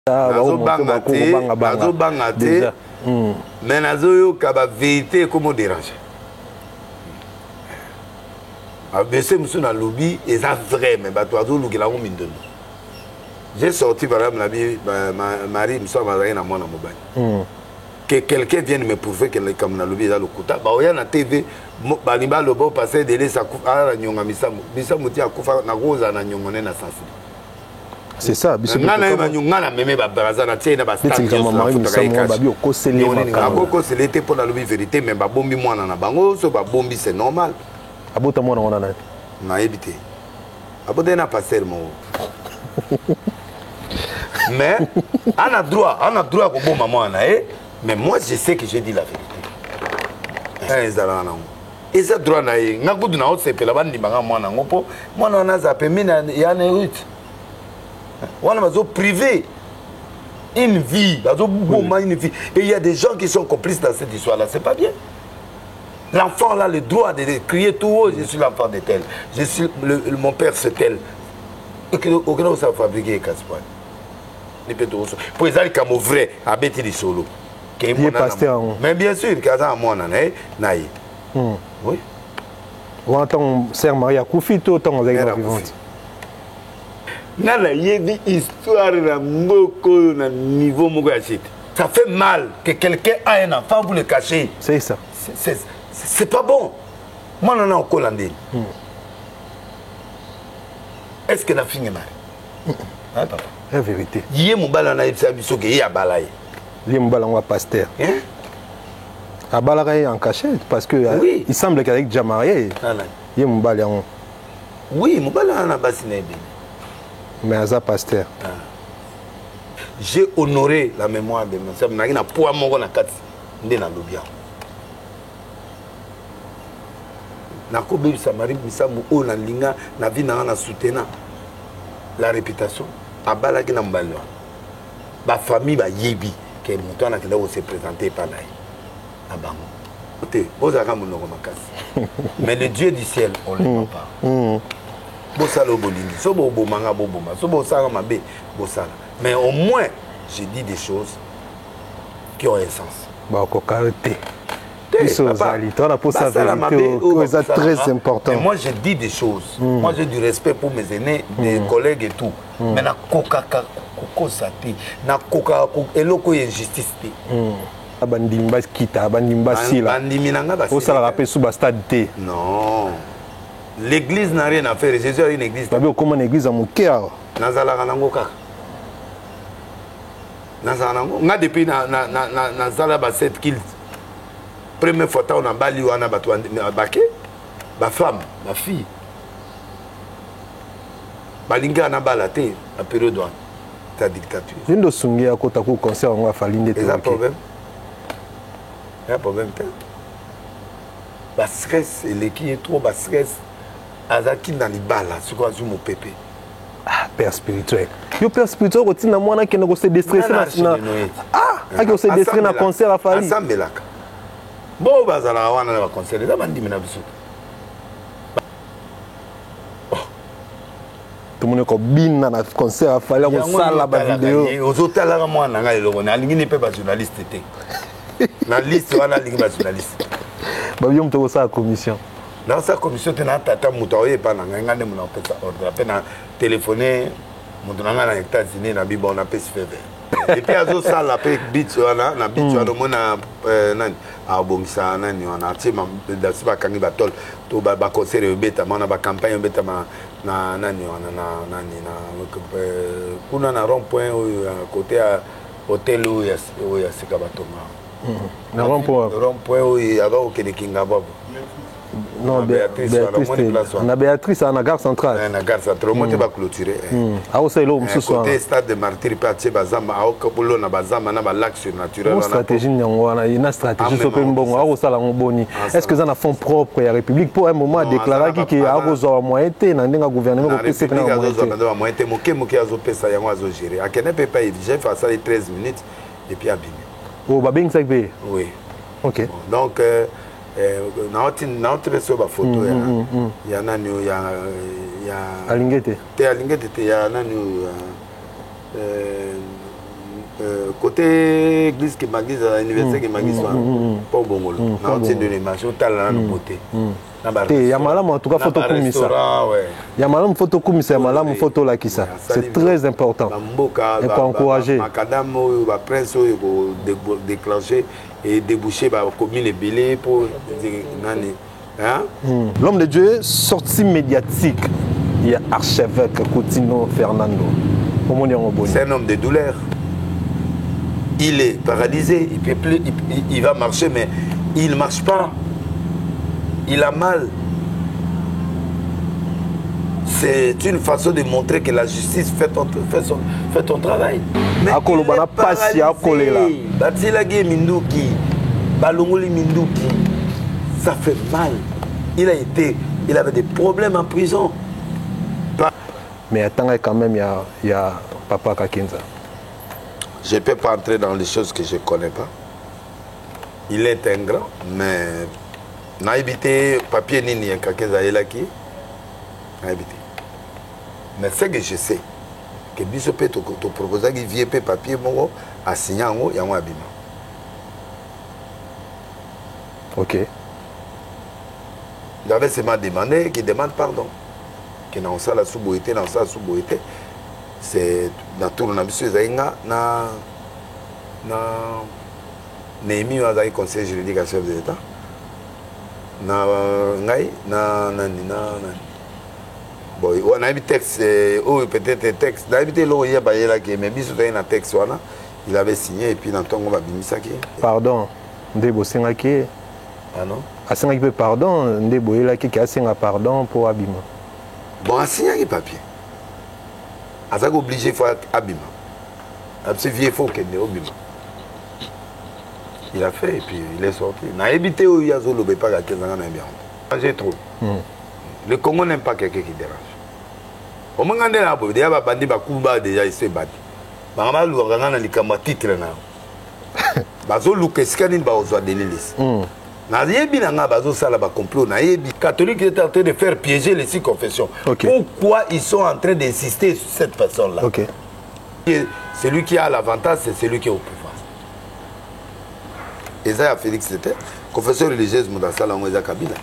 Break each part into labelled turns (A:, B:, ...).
A: mais nazo ka ba vérité comment déranger. ABC monsieur na lobby et ça vrai mais ba toi zo lukila ko mindon. J'ai sorti par exemple la vie Marie me sommes allés na moi na mobile. Que quelqu'un vienne me prouver que comme na lobby dans le kuta ba oya na TV ba limba lobo passer délai ça ala nyonga misamu misamu ti akufa na roza na nyongone na sensible.
B: C'est ça,
A: biso ngana nyongana meme ba baraza na tie na ba stand ko selete pour la lobby vérité mais ba bombi mwana na bango so ba bombi c'est normal.
B: Abota mwana wana na
A: na ebité abota na passer mo mais on a droit ko bomba mwana mais moi je sais que j'ai dit la vérité et ça droit na ngakudu na otse la bandi banga mwana ngopo mwana na za pemina ya na route wana bazo privé une vie bazo bomba une vie et il y a des gens qui sont complices dans cette histoire là, c'est pas bien. L'enfant là le droit de crier tout haut, je suis l'enfant de tel, je suis mon père c'est tel. Et que aucun ça fabriquer Caspoine. Les pétos pour les aller comme vrai à bêter des solos. Mais bien sûr casa à moi naï. Oui.
B: Ou entend sœur Maria Koufi tout temps avec la vivante.
A: Nala yebi histoire na moko na niveau moko ya chite. Ça fait mal que quelqu'un a un enfant pour le cacher.
B: C'est ça.
A: C'est pas bon. Moi non en Hollandais. Est-ce que la fille est mal? Hein papa?
B: La vérité.
A: Yé mon bal en a été abisso que yé a balaye.
B: Yé mon bal en pasteur.
A: Hein?
B: A balaye en cachette parce que oui. Il semble qu'avec déjà marié. Yé mon bal en.
A: Oui, mon bal en a bassiné.
B: Mais à pasteur.
A: J'ai honoré la mémoire de mon sœur. Je n'ai pas mon na kat ndena lobia. Na ko be samari misamu o na linga na vi na soutenir la réputation abala ki na mbalo. Ba famille ba yebi que muto na kenda se présenter par là. Abango. Ote, boza ka monoko makasi. Mais le Dieu du ciel, on ne le pas. Bosala obolingi, so bo bomanga bo boma, so bo sala mabe, bosala. Mais au moins, j'ai dit des choses qui ont un sens.
B: Bah, cocarité. C'est très important.
A: Mais moi, je dis des choses. Moi, j'ai du respect pour mes aînés, mes collègues et tout. Mais na coca sati, na coca eloko injustice.
B: Bandimba kita, bandimba sila.
A: Bandiminanga basi.
B: Au salaire rappel sous bastade T.
A: Non. L'église n'a rien à faire. Jésus a une église.
B: Tu as vu comment l'église a mon cœur.
A: Nazala kanango kaka. Nazanango. Nga depuis nazala ba 7 kills. Première fois on a bali wana batu baké. Ba femme, ma fille. Balinga na balate la période de ta dictature.
B: Lindo sungi à kota ko concert on va falinde te.
A: Il y a problème. Il y a problème. Ba stress et les qui est trop ba stress. Azaki dans les balles là, sur quoi je mon pépé.
B: Ah, père spirituel. Yo père spirituel quand na mwana qui ne se déstresser na. Ah, qui se déstresser na concert à Fali.
A: Asambelaka. Bon bazala wana na concert là bandi mina biso.
B: Tout le monde ko bina na concert à Fali on sala ba vidéo.
A: Aux hôtels là mwana nga eloko na lingi ne peut pas journaliste té. Na liste wana lingi ba journaliste.
B: Ba yom to sa commission.
A: Dans sa commission, tu as tata moutaoué pas dans un an on appelle ça ordre. Après na téléphoner moutouanga na États-Unis na bibo on appelle se et puis azo ça la pe bit na bit wana mona nani a bomisa nani on a tima da siba kangi batol to ba concert beta mona ba campagne beta na nani wana na nani na kuna na rond point côté à hôtel où ya sika batonga
B: na rond
A: point où il y a au Kinga Bob.
B: Non, Béatrice, on a Béatrice à la gare centrale.
A: La gare centrale, on va clôturer.
B: Ah, c'est là où on se soit.
A: Côté stade de Martyr, Patsé, Bazama, Aokapolo, Bazama, na lac surnaturel.
B: Une stratégie, il y a une stratégie sur le bon. Ah, ça, on boni. Est-ce que ça a fond propre la République pour un moment déclarer qu'il y a un moyen de dans le gouvernement
A: la République a un moyen de moquer à Zopé, ça y a un gérer. À quel peut pas j'ai fait ça les 13 minutes et puis abîmé.
B: Oh, Babing, ça fait.
A: Oui.
B: Ok.
A: Donc, naote beso ba photo ya nani ya
B: alingete
A: te alingete te ya nani côté église qui m'aguise à l'université qui m'aguise pas bon golo na on de marché tala na beauté
B: il y a malamu en tout cas photo kumisa il y a malamu photo kumisa ya malamu photo la kisa c'est très important et pour encourager
A: macadam ba prince ko déclencher et déboucher ba commune belé pour nani hein
B: l'homme de Dieu sorti médiatique il y a archevêque Coutinho Fernando.
A: C'est un homme de douleur. Il est paralysé, il peut plus, il va marcher, mais il ne marche pas. Il a mal. C'est une façon de montrer que la justice fait ton travail. Mais il est paralysé. Ça fait mal. Il avait des problèmes en prison.
B: Mais attends, quand même, il y a Papa Kakinza.
A: Je ne peux pas entrer dans les choses que je ne connais pas. Il est un grand, mais n'a habité papier ni un Kakinza est là qui n'a habité. Mais ce que je sais, que Bishop te propose qu'il vienne papier mon à signer en haut et en abîme.
B: Ok.
A: Il avait seulement demandé qu'il demande pardon. Dans ça la sous-boité, dans ça la sous-boité, c'est dans tout le monde na Némi a été conseiller juridique à chef de l'État. Na ngai na bon on a eu texte ou peut-être texte n'a habité là il y a baillé là qui mais biso un texte voilà il avait signé et puis dans ton on va bimisa qui
B: pardon ndebo sengaki
A: ah non
B: asengaki pe pardon ndebo là qui a senga pardon pour abima.
A: Bon, à signer un papier. À ça obligé il faut abîmer. C'est vieux faut qu'il est abîme. Il a fait et puis il est sorti. Il a habité où il y a zolo pas à 15 ans bien. J'ai trop. Le Congo n'aime pas quelqu'un qui dérange. Au moment où on a déjà bandi bakuba déjà il s'est battu. Mama lu ngana likama titre na. Bazo lu keskani ba ozo delilis. Les catholiques étaient en train de faire piéger les 6 confessions. Okay. Pourquoi ils sont en train d'insister sur cette personne-là?
B: Okay.
A: Celui qui a l'avantage, c'est celui qui est au pouvoir. Esaïa Félix c'était confession religieuse Moudasala Moïsa Kabila.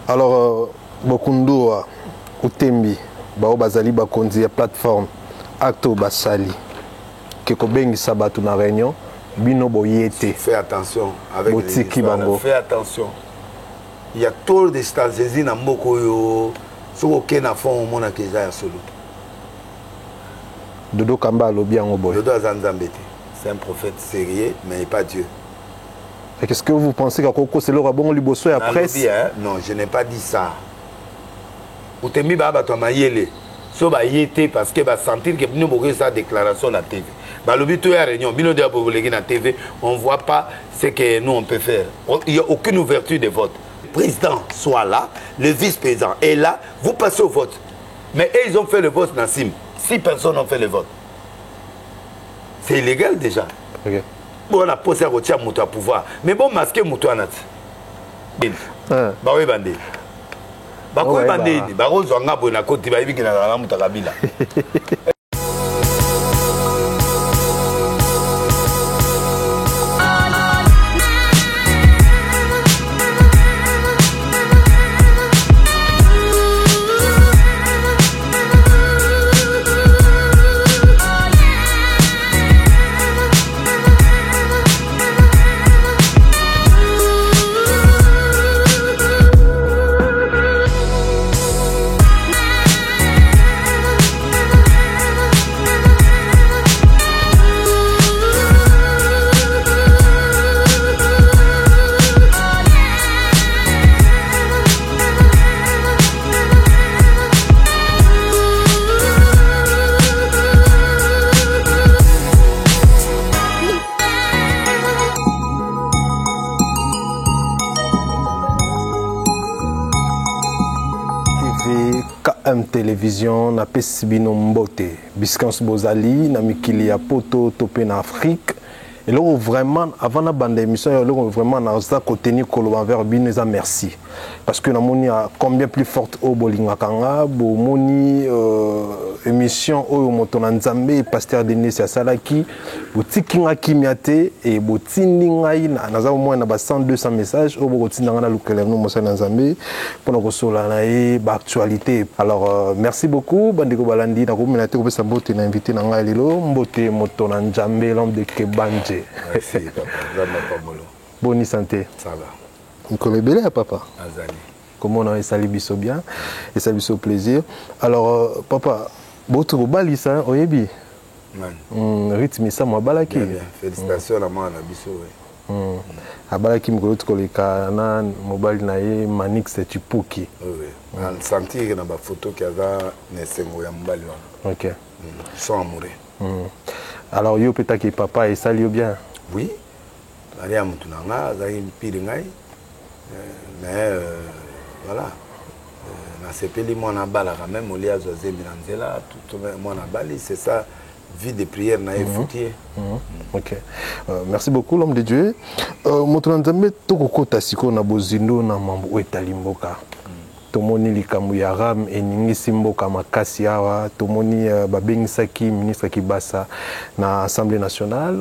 B: Alors, Bokundo, Utembi, Bao Bazali Bakonzi, la plateforme Acto Basali, qui est Sabatu na réunion. Bino boyete.
A: Fais attention avec
B: Botiki bango.
A: Fais attention. Il y a trop de stratégies dans Mboko yo. Sur aucun affaire au monde qui est solo.
B: Dodo Kamba lobi en boy.
A: Dodo Zanzambete. C'est un prophète sérieux, mais pas Dieu.
B: Qu'est-ce que vous pensez qu'à c'est le rabon liboso et après?
A: Non, je n'ai pas dit ça. Ou t'es mis baba toi mayele. So ba yete parce que va sentir que nous avons sa déclaration à TV. Le but de la réunion, la TV, on ne voit pas ce que nous on peut faire. Il n'y a aucune ouverture de vote. Le président soit là, le vice-président est là, vous passez au vote. Mais eux, ils ont fait le vote Nassim. 6 personnes ont fait le vote. C'est illégal déjà.
B: Okay.
A: Bon, on a posé à retirer mon pouvoir. Mais bon, masquer mon toit. Bah oui, bandé. Bah oui, bandé. Bah oui, on a bon à côté. Bah oui, qui n'a rien à Kabila.
B: KM Télévision na pesi bino mbote Biscans Bozali na mikili ya poto topé na Afrique et là vraiment avant na bande émission là vraiment na za ko tenir koloba vers bino za merci parce que namoni a combien plus forte au bolingakanga bomoni émission au moto na nzambe pasteur Denis ya salaki botikinga kimiate et botindingai naza au moins na ba 100 200 messages au botindanga na lukele no mosa na nzambe pona ko sola na e ba actualité. Alors merci beaucoup bandeko balandi na ko mina te ko pesa mbote na invité na ngai lelo mbote moto na nzambe l'homme de Kebanje.
A: Merci papa, zama pamolo.
B: Bonne santé.
A: Ça va.
B: Nkole belé papa.
A: Azali.
B: Comment on a essayé biso bien et ça biso plaisir. Alors papa, boto bali ça oyebi. Man. Rythme ça moi balaki.
A: Bien. Félicitations à moi na biso oui.
B: Abalaki mkolo tukoleka na mobile na ye Manix Chipuki.
A: Oui. On sentir na ba photo ki aza nesengo ya mobile wana.
B: OK.
A: Sans amoureux.
B: Alors yo peut-être que papa et ça lui bien.
A: Oui. Maria mutunanga azali mpiri ngai. Mais voilà. Na sepeli mwana bala quand même oli azoze bilanzela tout mwana bali c'est ça vie de prière na foutier.
B: OK. Merci beaucoup l'homme de Dieu. Moto nzambe tokokota siko na bozindo na mambo etalimboka. Tomoni likambo ya ram eningisi mboka makasi awa tomoni babengisaki ministre Kibasa na Assemblée nationale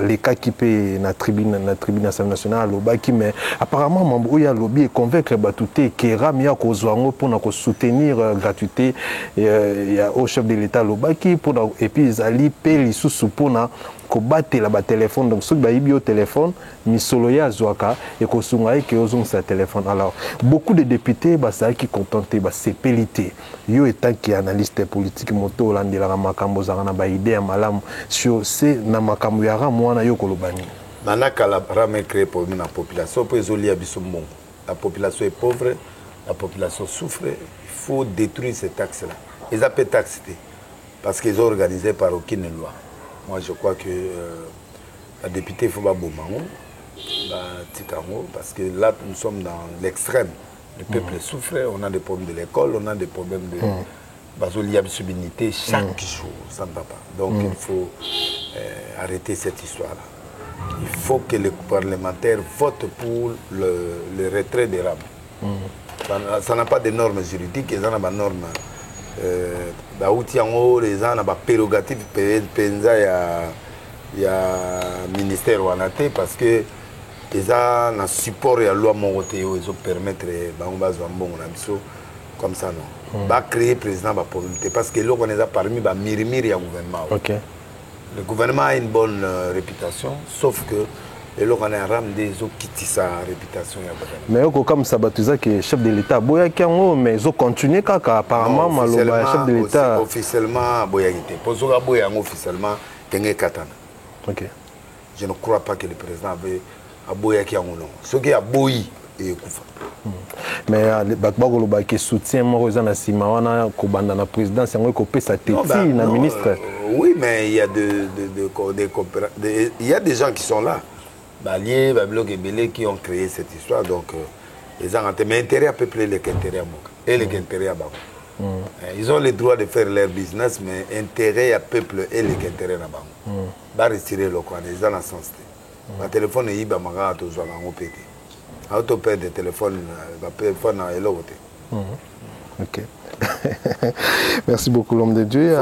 B: lekaki pe na tribune Assemblée nationale lobaki mais apparemment mambo ya lobby et convaincre batuté que ram ya kozwa ngo pona ko soutenir gratuité ya au chef de l'état lobaki pona et puis izali pe lisusu pona ko batela ba téléphone donc soki bayibi au téléphone misolo ya zwaka et ko sunga ke ozong sa téléphone. Alors beaucoup de députés basa qui contenté ba sepelité yo étant qui analyste politique moto landela na makambo za na ba idée ya malamu sur c'est na makambo ya ra mwana yo kolobani
A: manaka la rame créé pour la population pour isoler biso mbongo. La population est pauvre, la population souffre, il faut détruire ces taxes là. Ils appellent taxes parce qu'ils ont organisé par aucune loi. Moi, je crois que la députée Fouba Bomango, parce que là, nous sommes dans l'extrême. Le peuple souffre, on a des problèmes de l'école, on a des problèmes de sublimité chaque jour, ça ne va pas. Donc, il faut arrêter cette histoire-là. Il faut que les parlementaires votent pour le retrait des rames. Ça n'a pas de normes juridiques, ça n'a pas de normes. Les gens ont des prérogatives il y a ministère wanate parce que ils ont un support et la loi monothéo ils ont permettre comme ça non va créer président va probabilité parce que l'on est parmi les mirimir et gouvernement.
B: OK.
A: Le gouvernement a une bonne réputation sauf que et là, on a un ram des autres qui tissent sa réputation.
B: Mais comme ça, que chef de l'État, mais ils ont continué apparemment, le chef de l'État.
A: Officiellement, officiellement,
B: OK.
A: Je ne crois pas que le président avait aboyaki en non. Ce qui a boyi et Koufa.
B: Mais il soutient la présidence, il ministre.
A: Oui, mais il y a il y a des gens qui sont là. Balié, Bablok et Belé qui ont créé cette histoire. Donc, ils ont mais intérêt à peupler les intérêts à Moka et les intérêts à Bango. Ils ont le droit de faire leur business, mais intérêt à peuple et les intérêts à Bango. Bah, retirer le coin, ils ont la sens. Le téléphone est iba maga to zo ngango pété. Auto père de téléphone, ba téléphone à l'autre.
B: OK. Merci beaucoup l'homme de Dieu.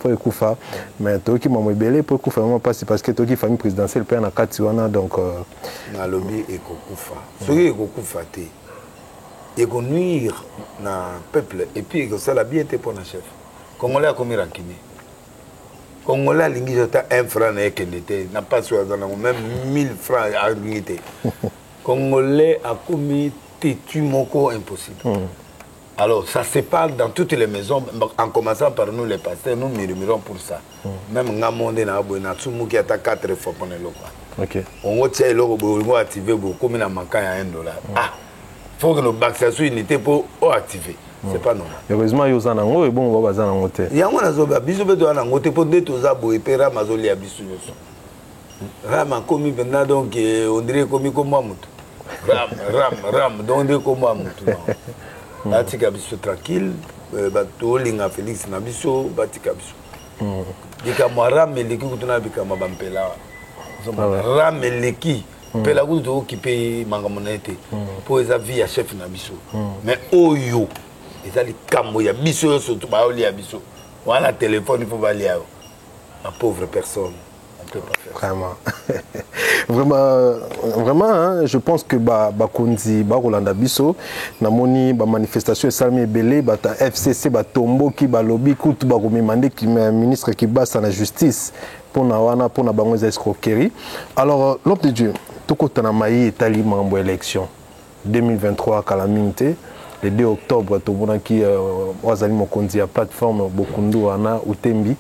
B: Faut écouter. Mais toi qui m'as belé pour écouter vraiment pas c'est parce que toi qui famille présidentielle père na katiwana donc
A: na lobby et kokufa. Ce qui est kokufa té. Et qu'on nuire na peuple et puis que ça la bien été pour na chef. Congolais a commis rancune. Congolais lingi jota 1 franc na ekendete n'a pas sur même 1000 francs à l'unité. Congolais a commis tétu moko impossible. Alors, ça se parle dans toutes les maisons, en commençant par nous les pasteurs, nous murmurons pour ça. Même Ngamonde na Abouena, Tsumu qui attaque 4 fois pour le local.
B: OK.
A: On va tirer l'eau pour activer beaucoup, mais il manque à $1. Ah, il faut que nos banques soient unités pour activer. C'est pas normal.
B: Heureusement, il y a un ango et bon, on va bazar en côté.
A: Il y a un azoba, bisou bedo en côté pour des tous abou et pera mazoli abisu. Ram commis maintenant donc on dirait commis comme moi moutou. Ram donc on dirait comme moi moutou. Batika biso tranquille, bato linga Félix na biso, batika biso. Dika moi ram leki kutuna bika mabampela. Ram leki mpe la kutu tookipe makambo na ye te mpo eza vie ya chef na biso mais oyo eza likambo ya biso nyonso baolia biso wana telefone mpo balia yo la pauvre personne on peut pas faire
B: vraiment vraiment hein, je pense que bakonzi bakolanda biso namoni bamanifestation esalami ebele bata FCC batomboki balobi kutu bakomema nde ministre Kibasa na justice mpona wana mpona bango eza escroquerie. Alors l'homme de Dieu tokotana mayi etali mambo élection 2023 kala mingi te le 2 octobre tomonaki wazali mokonzi ya plateforme Bokundu wana Utembi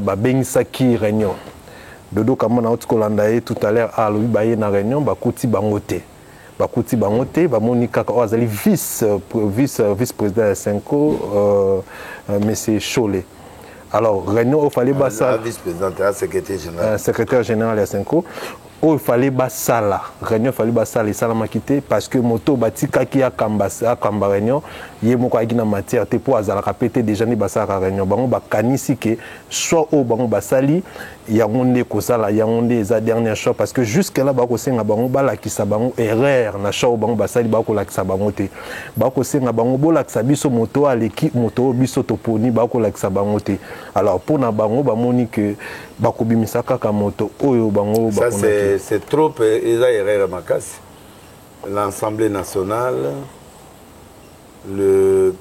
B: babengisaki réunion Dodo Kamana Otikolanda tout à l'heure à alobi baye na réunion bakuti bangote bamoni kaka wazali vice président ya Senko monsieur Cholé. Alors réunion il fallait basa
A: vice président
B: secrétaire général ya Senko il fallait basala réunion fallait basala sala makité parce que moto batika ki akamba réunion ye moko akina matière te pour azala kapete déjà ni basala réunion bango bakanisi ke soit au bango basali yango nde kosala yango nde eza dernière choix parce que jusque là bakosenga bango balakisa bango erreur na choix bango basali bakolakisa bango te bakosenga bango bolakisa biso moto aleki moto biso toponi bakolakisa bango te. Alors pour na bango bamoni que bakobimisa kaka moto oyo bango
A: ça c'est trop eza erreur makasi. L'Assemblée nationale, le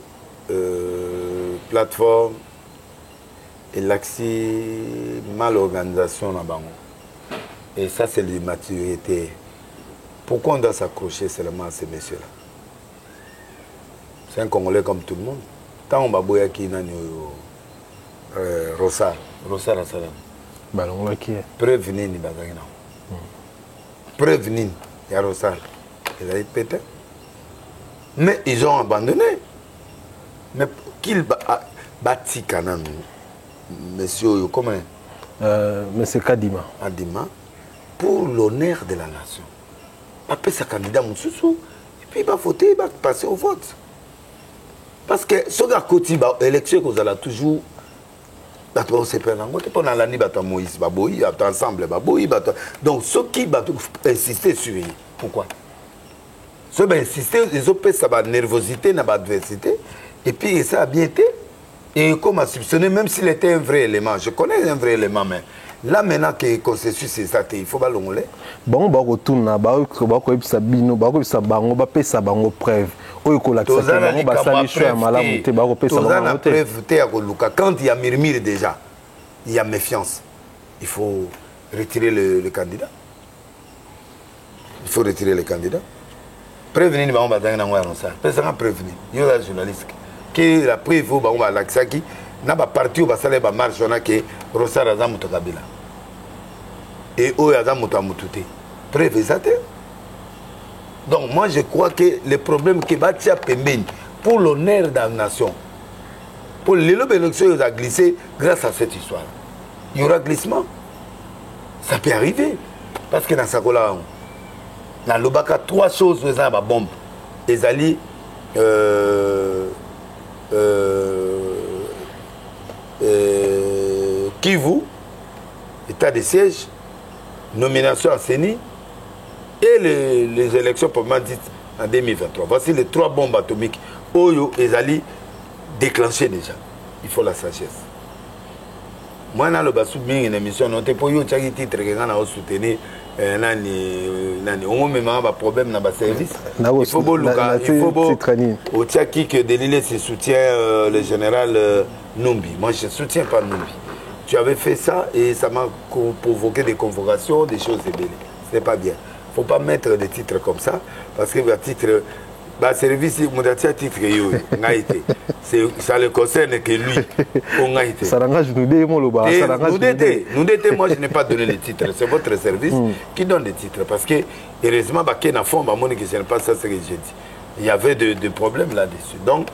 A: plateforme et l'axi mal organisation na bango. Et ça c'est l'immaturité. Pourquoi on doit s'accrocher seulement à ces messieurs-là? C'est un Congolais comme tout le monde. Tant on va boire qui n'a Rossard Assalam. Prévenir ni bazagina. Prévenir ya Rossard. Il a été pété. Mais ils ont abandonné. Mais qu'il bâti Kanam, monsieur, comment
B: monsieur Kadima.
A: Adima, pour l'honneur de la nation. Après sa candidat Moussoussou, et puis il va voter, il va passer au vote. Parce que ce gars côté élection qu'on a toujours on se perd en côté pendant l'année bata Moïse baboyi ensemble baboyi bata donc ceux qui va insister sur lui. Pourquoi ceux qui insister ils ont ça va nervosité na adversité et puis ça a bien été et comme a soupçonné même s'il était un vrai élément je connais un vrai élément mais là maintenant que le consensus c'est ça il faut pas l'ongler
B: bon retourna sa bino sa bango ba pesa bango preuve oyo ko lakisa bango ba sali choix malamu te ba ko pesa bango te
A: preuve te ya ko luka quand il y a murmure déjà il y a méfiance il faut retirer le candidat il faut retirer le candidat prévenir bango ba danga ngwa ça pesa nga prévenir yo la journaliste que la preuve bango ba lakisa ki na ba parti ba sala ba marche on a que Rossard aza muto kabila et oyo aza muto amutute preuve ça te. Donc moi je crois que le problème qui va tirer pembeni pour l'honneur de la nation pour l'élection il a glissé grâce à cette histoire il y aura glissement ça peut arriver parce que dans Sakola dans l'Obaka 3 choses ils ont ma bombe les alliés Kivu état de siège nomination à CENI et les élections proprement dites en 2023. Voici les 3 bombes atomiques. Oyo et Zali déclenchées déjà. Il faut la sagesse. Moi, dans le basou, une émission, on pour yo tchaki titre que on a soutenu on même un problème dans le service. Il faut au tchaki que Delilé se soutient le général Numbi. Moi, je ne soutiens pas Numbi. Tu avais fait ça et ça m'a provoqué des convocations, des choses ébellées. Ce n'est pas bien. Il ne faut pas mettre des titres comme ça, parce que le titre, le service, titre, ça ne concerne que lui.
B: Ça engage nous,
A: moi je n'ai pas donné les titres, c'est votre service qui donne les titres, parce que heureusement, ce n'est pas ça ce que j'ai dit. Il y avait des problèmes là-dessus. Donc,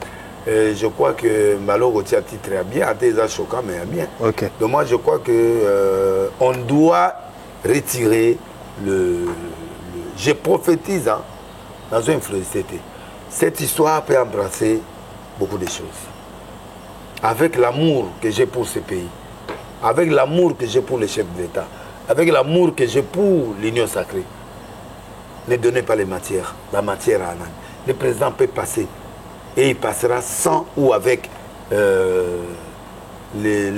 A: je crois que Malo retient titre bien, à des choquants, mais bien.
B: Okay.
A: Donc moi je crois que on doit retirer je prophétise dans une félicité. Cette histoire peut embrasser beaucoup de choses. Avec l'amour que j'ai pour ce pays, avec l'amour que j'ai pour les chefs d'État, avec l'amour que j'ai pour l'Union sacrée, ne donnez pas les matières, la matière à Anan. Le président peut passer et il passera sans ou avec le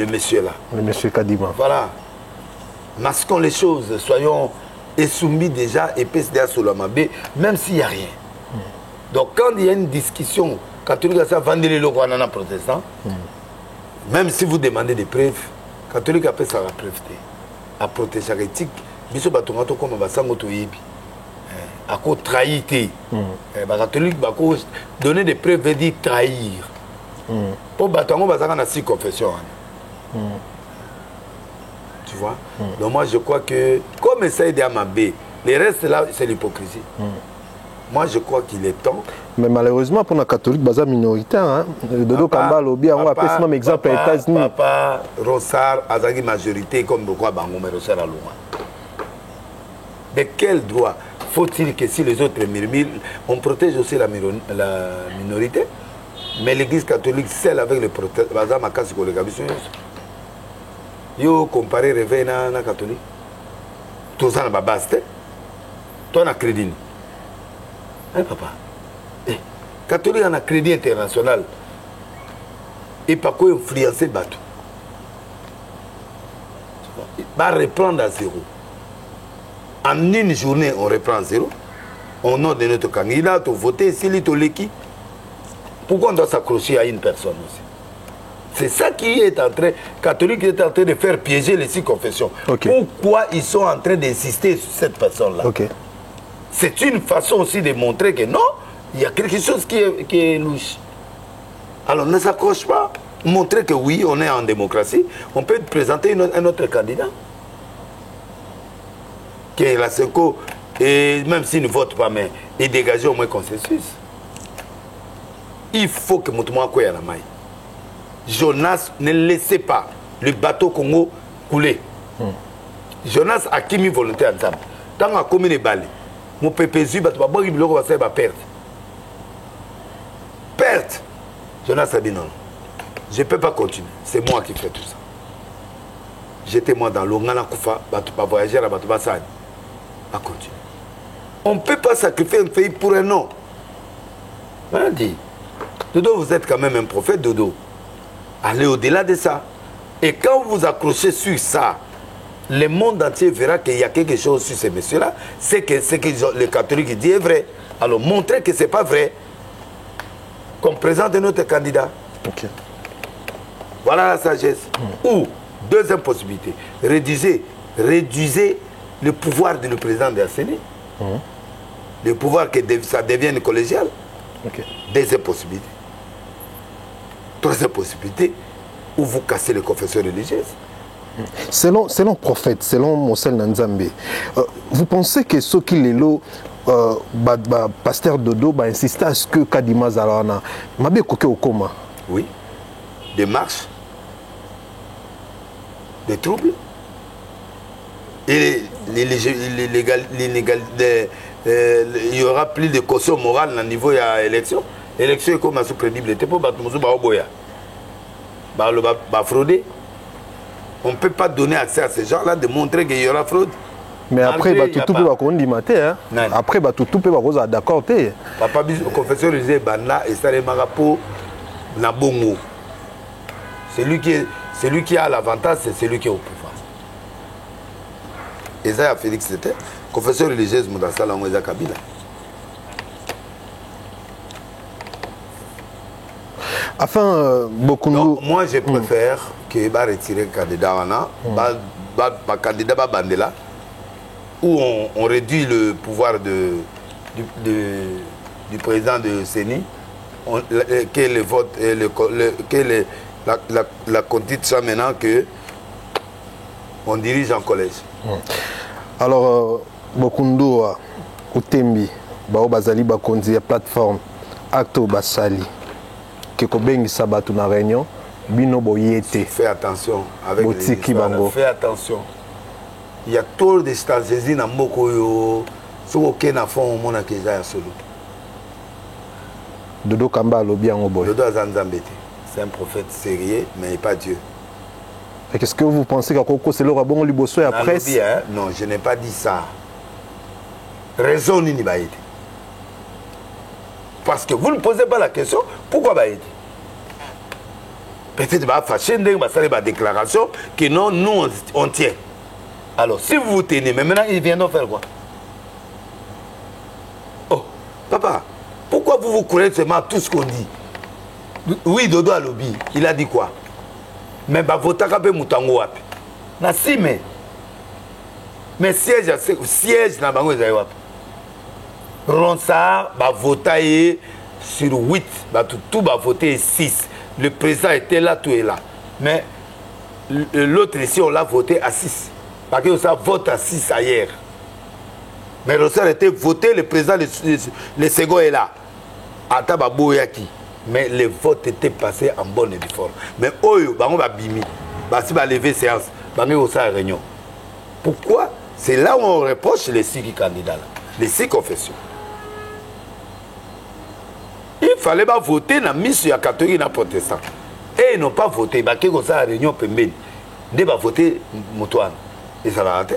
A: monsieur là.
B: Le monsieur Kadima.
A: Voilà. Masquons les choses, soyons soumis déjà et PSDA sur la Mabé, même s'il n'y a rien. Donc quand il y a une discussion, catholique a ça, vendez le Rwanda protestant, même si vous demandez des preuves, catholique appelle ça la preuve. À protéger l'éthique, biso batongato comme basango to yebi. À quoi trahir té. Catholique bako donner des preuves veut dire trahir. Pour batongo basanga na 6 confessions. Tu vois? Donc moi je crois que comme ça aide à Mabé, les restes là c'est l'hypocrisie. Moi je crois qu'il est temps.
B: Mais malheureusement pour les catholiques baza minoritaire hein. Dodo Kamba lobby on va passer même exemple aux États-Unis.
A: Papa Rossard azagi majorité comme pourquoi bango mais Rossard à loin. De quel droit faut-il que si les autres murmurent, on protège aussi la minorité? Mais l'église catholique, celle avec les protestants, baza makasi ko le gabiso. Yo comparé réveil na catholique. Tout ça na base. Toi na crédit. Hein papa? Catholique a un crédit international et pas quoi influencer bateau. Il va reprendre à zéro. En une journée, on reprend à zéro. Au nom de notre candidat, on vote, c'est l'équipe. Pourquoi on doit s'accrocher à une personne aussi? C'est ça qui est en train, catholique est en train de faire piéger les 6 confessions. Okay. Pourquoi ils sont en train d'insister sur cette personne-là? Okay. C'est une façon aussi de montrer que non, il y a quelque chose qui est louche. Alors ne s'accroche pas. Montrer que oui, on est en démocratie. On peut présenter un autre candidat. Qui est la SECO. Et même s'il ne vote pas, mais il dégage au moins consensus. Il faut que Moutouma Kouya la maille. Jonas ne laissez pas le bateau Congo couler. Jonas a qui mis volonté ensemble. Tant qu'on a commis les balles, mon PPZ, il va perdre. Perte. Jonas a dit non. Je ne peux pas continuer. C'est moi qui fais tout ça. J'étais moi dans l'eau. On a voyager à Batoubassan. À continuer. On ne peut pas sacrifier un pays pour un nom. On dit. Dodo, vous êtes quand même un prophète, Dodo. Allez au-delà de ça. Et quand vous accrochez sur ça, le monde entier verra qu'il y a quelque chose sur ces messieurs-là. C'est que ce que les catholiques disent est vrai. Alors montrez que ce n'est pas vrai. Qu'on présente notre candidat. Okay. Voilà la sagesse. Ou, deuxième possibilité, réduisez le pouvoir du président de la CENI. Le pouvoir que ça devienne collégial. Okay. Deuxième possibilité. Troisième possibilité, où vous cassez les confessions religieuses.
B: Selon prophète, selon Monsel Nanzambe, vous pensez que ceux qui les lots, pasteur Dodo, insiste à ce que Kadima Zalana, Mabé Koke Okoma?
A: Oui. Des marches, des troubles, et il y aura plus de caution morale au niveau de l'élection. L'élection est comme sous crédibilité pour frauder. On ne peut pas donner accès à ces gens-là de montrer qu'il y aura fraude.
B: Mais après, tout peut va dire. Après, tout peut va d'accord.
A: Papa, confesseur disait Banda et Salemarapo Nabongo. Celui qui a l'avantage, c'est celui qui est au pouvoir. Et ça, Félix, c'était confesseur religieuse Moudassa Langoueza Kabila.
B: Enfin, beaucoup
A: donc, moi, je préfère que va retirer le candidat le candidat Bandela, où on réduit le pouvoir du président de CENI, que le vote, la conduite soit maintenant que on dirige en collège.
B: Alors, Bokundu Utembi, Bazali Bakonzi, plateforme Acto Basali, Keko Bengi Sabatu na réunion, Bino Boyete.
A: Fais attention avec
B: les Bango.
A: Fais attention. Il y a trop de stratégies dans Mokoyo. Si aucun enfant au monde qui est solo.
B: Dodo Kamba Lobi en Oboy.
A: Dodo Azanzambete. C'est un prophète sérieux, mais pas Dieu.
B: Qu'est-ce que vous pensez qu'à Koko c'est le rabon Liboso et après?
A: Non, je n'ai pas dit ça. Raison nini baïdi. Parce que vous ne posez pas la question, pourquoi baïdi? Peut-être va fâcher, va faire une déclaration que non, nous on tient. Alors si vous vous tenez, mais maintenant ils viennent faire quoi? Oh, papa, pourquoi vous croyez seulement tout ce qu'on dit? Oui, Dodo a lobby, il a dit quoi? Mais bah voter quand même moutango wapi. Na si mais siège na bango ezali wapi? Ronsard va voter sur 8, bah tout va voter 6. Le président était là, tout est là. Mais l'autre ici, on l'a voté à 6. Parce que ça vote à 6 ailleurs. Mais Ronsard était voté, le président, le second est là. Ataba Boyaki. Mais les votes étaient passés en bonne et due forme. Mais Oyo, on va bimi. Si on va lever séance, on va réunion. Pourquoi? C'est là où on reproche les 6 candidats, là. Les 6 confessions. Il fallait pas voter dans la mission de catholique et protestant. Et ils n'ont pas voté. Ils ont fait la réunion. Ils ont voté Moutouane. Et ça va rater.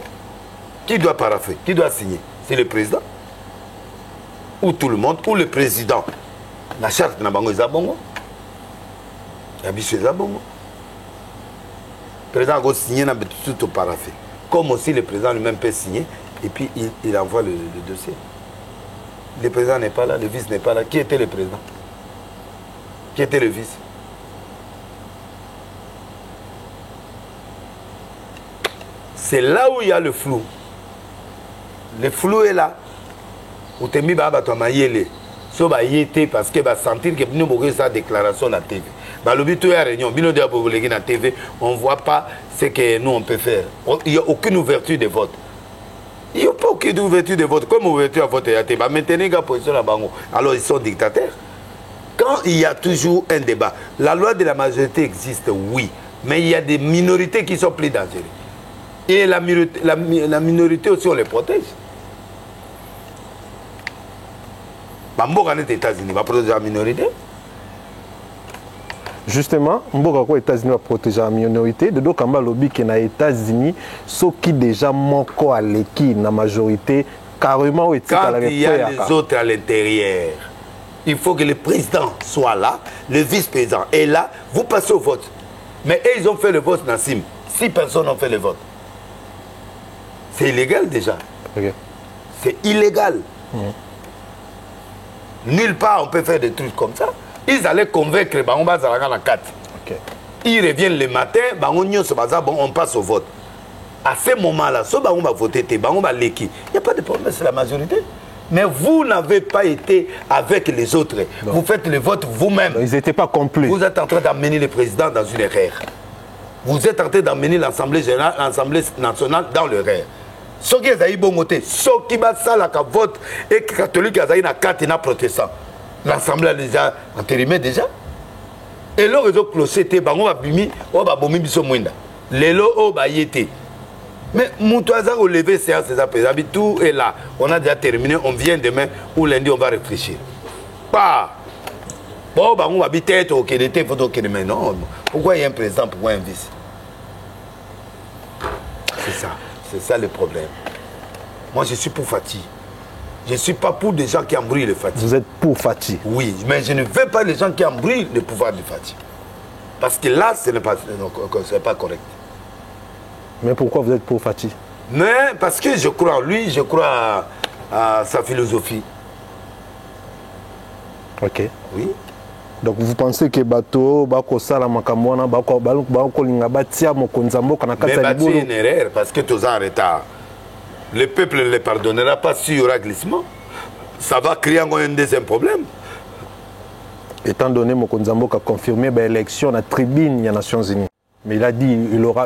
A: Qui doit parapher? Qui doit signer? C'est le président? Ou tout le monde? Ou le président? La charte n'a pas de bongo. La mission est bongo. Le président a signé tout au parapher. Comme aussi le président lui-même peut signer. Et puis il envoie le dossier. Le président n'est pas là, le vice n'est pas là. Qui était le président? Qui était le vice? C'est là où il y a le flou. Le flou est là. Où tu as mis parce que va sentir que nous avons sa déclaration à la TV. Le but de la réunion, la TV, on ne voit pas ce que nous on peut faire. Il n'y a aucune ouverture de vote. Il n'y a pas aucune ouverture de vote. Comme ouverture à vote, maintenant, ils position la bango. Alors ils sont dictateurs. Quand il y a toujours un débat, la loi de la majorité existe, oui. Mais il y a des minorités qui sont plus dangereuses. Et la minorité aussi, on les protège. Mboka n'est États-Unis, va protéger la minorité.
B: Justement, Mboka aux États-Unis va protéger la minorité. De donc, on lobby qui les États-Unis, ceux qui déjà manquent à l'équipe, la majorité, carrément,
A: quand il y a les autres à l'intérieur, il faut que le président soit là, le vice-président est là, vous passez au vote. Mais eux, ils ont fait le vote, Nassim. 6 personnes ont fait le vote. C'est illégal déjà. Okay. C'est illégal. Nulle part on peut faire des trucs comme ça. Ils allaient convaincre on va la 4. Okay. Ils reviennent le matin, on passe au vote. À ce moment-là, on va voter, on va l'équipe. Il n'y a pas de problème, c'est la majorité. Mais vous n'avez pas été avec les autres. Non. Vous faites le vote vous-même.
B: Ils n'étaient pas complets.
A: Vous êtes en train d'amener le président dans une erreur. Vous êtes en train d'amener l'Assemblée générale, l'Assemblée nationale dans l'erreur. Ce qui est bon côté, ce qui va ça la vote et catholique a une carte et protestant. L'Assemblée a déjà entérimé déjà. Et là, ils ont cloché, on va bimi, on va bomber biso mwenda. Lelo o ba yete. Mais Moutouaza au lever séance des apaisables, tout est là. On a déjà terminé, on vient demain ou lundi on va réfléchir. Pas. Bon, bah on va habiter au Kédété, il faut au Kédété. Mais non, pourquoi il y a un président, pourquoi un vice? C'est ça. C'est ça le problème. Moi, je suis pour Fati. Je ne suis pas pour des gens qui embrouillent le Fati.
B: Vous êtes pour Fati?
A: Oui, mais je ne veux pas les gens qui embrouillent le pouvoir du Fati. Parce que là, ce n'est pas correct.
B: Mais pourquoi vous êtes pour Fati?
A: Mais parce que je crois en lui, je crois à sa philosophie.
B: Ok.
A: Oui.
B: Donc vous pensez que bateau bako sala makamwana bako linga batia mokonzambo kana kata libolo.
A: Mais une erreur parce que tous en retard. Le peuple ne le pardonnera pas s'il y aura glissement. Ça va créer encore un deuxième problème.
B: Étant donné mokonzambo a confirmé l'élection à la tribune des Nations Unies. Mais il a dit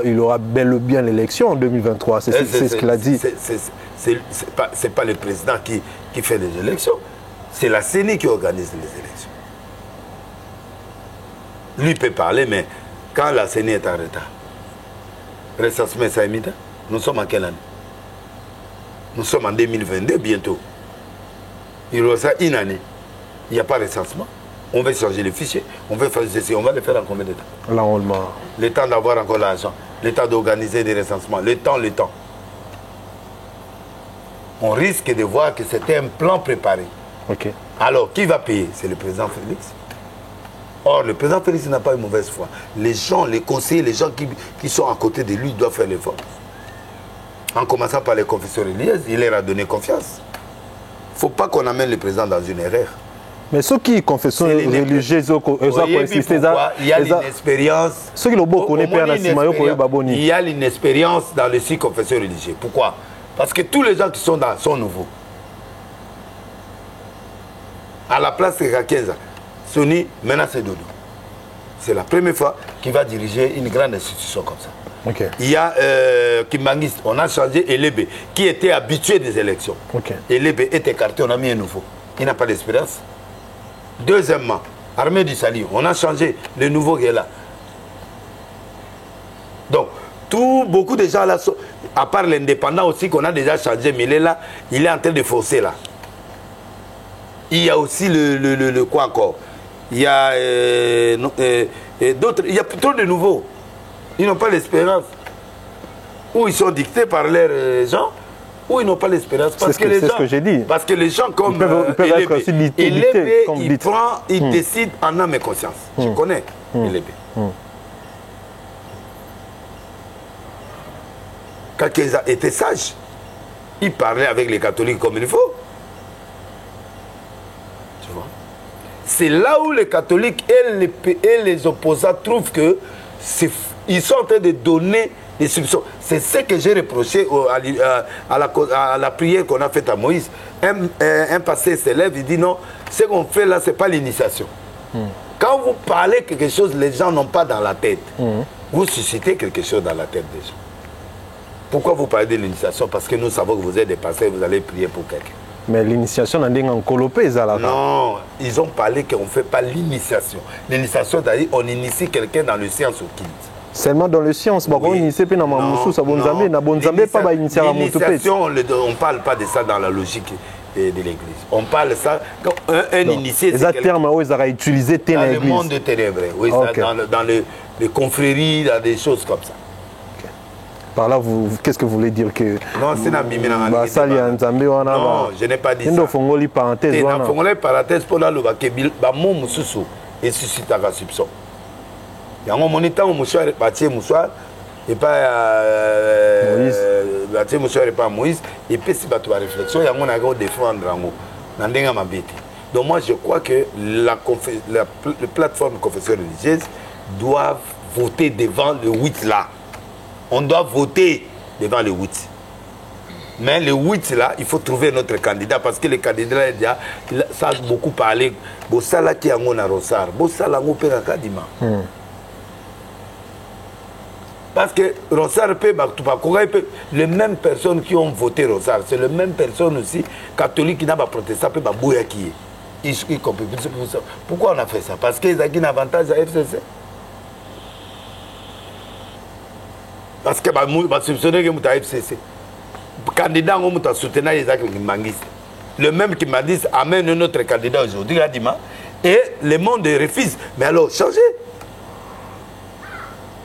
B: il aura bel et bien l'élection en 2023. C'est ce qu'il a dit.
A: C'est pas le président qui fait les élections. C'est la CENI qui organise les élections. Lui peut parler, mais quand la CENI est en retard, recensement ça imite. Nous sommes en quelle année? Nous sommes en 2022 bientôt. Il y aura une année. Il n'y a pas de recensement. On va changer les fichiers. On va faire ceci. On va le faire en combien de temps?
B: L'enrôlement.
A: Le temps d'avoir encore l'argent. Le temps d'organiser des recensements. Le temps. on risque de voir que c'était un plan préparé.
B: Ok.
A: Alors, qui va payer? C'est le président Félix. Or, le président Félix n'a pas une mauvaise foi. Les gens, les conseillers, les gens qui sont à côté de lui doivent faire l'effort. En commençant par les confesseurs religieux, il leur a donné confiance. Il ne faut pas qu'on amène le président dans une erreur.
B: Mais ceux qui confessent religieux,
A: il y a l'inexpérience.
B: Ceux qui
A: il y a l'inexpérience dans les 6 confesseurs religieux. Pourquoi? Parce que tous les gens qui sont là sont nouveaux. À la place de Kakenza, Sony, maintenant c'est Dodo. C'est la première fois qu'il va diriger une grande institution comme ça.
B: Okay.
A: Il y a Kimbangiste, on a changé Elebe, qui était habitué des élections.
B: Okay.
A: Elebe est écarté, on a mis un nouveau. Il n'a pas d'expérience. Deuxièmement, Armée du Sali, on a changé le nouveau qui est là. Donc, beaucoup de gens là, à part l'indépendant aussi qu'on a déjà changé, mais il est là, il est en train de forcer là. Il y a aussi le quoi encore? Il y a d'autres, il y a trop de nouveaux. Ils n'ont pas l'espérance. Ou ils sont dictés par leurs gens, ou ils n'ont pas l'espérance.
B: C'est ce que j'ai dit.
A: Parce que les gens comme
B: Elébé,
A: il décide en âme et conscience. Je connais Elébé. Quand ils étaient sages, ils parlaient avec les catholiques comme il faut. Tu vois? C'est là où les catholiques et les opposants trouvent que ils sont en train de donner des soupçons. C'est ce que j'ai reproché à la prière qu'on a faite à Moïse. Un pasteur s'élève, il dit non, ce qu'on fait là, ce n'est pas l'initiation. Quand vous parlez quelque chose, les gens n'ont pas dans la tête. Vous suscitez quelque chose dans la tête des gens. Pourquoi vous parlez de l'initiation? Parce que nous savons que vous êtes des pasteurs et vous allez prier pour quelqu'un.
B: Mais l'initiation,
A: non, ils ont parlé qu'on ne fait pas l'initiation. L'initiation, c'est-à-dire on initie quelqu'un dans le science occulte.
B: Seulement dans le science, on
A: ne parle pas de ça dans la logique de l'église. On parle de ça quand un initié.
B: C'est un terme où ils auraient utilisé
A: dans le monde de ténèbres, oui, okay. Dans les confréries, dans des choses comme ça.
B: Par là, qu'est-ce que vous voulez dire que...
A: Non, c'est un
B: non,
A: je n'ai pas dit ça.
B: Il parenthèse.
A: Il parenthèse pour la loi que mon mususu et suscite un soupçon. Il y a un moment où Moussouar est parti, Moussouar, et pas Moïse, et puis si tu as réflexion, il y a un moment où défendre en haut. Donc moi, je crois que la plateforme confession religieuse doit voter devant le 8 là. On doit voter devant le 8. Mais le 8 là, il faut trouver notre candidat parce que le candidat là, déjà, ça a beaucoup parlé. Bossala qui a mon arrosar, Bossala mon père Kadima. Parce que Rosar peut, les mêmes personnes qui ont voté Rosar, c'est les mêmes personnes aussi, catholiques qui n'ont pas protesté, peut Babouya qui est. Pourquoi on a fait ça? Parce qu'ils ont un avantage à FCC. Parce que je soupçonne que je FCC. Le candidat qui soutenu les manguistes. Le même qui m'a dit amène notre candidat aujourd'hui, et le monde refuse. Mais alors, changez.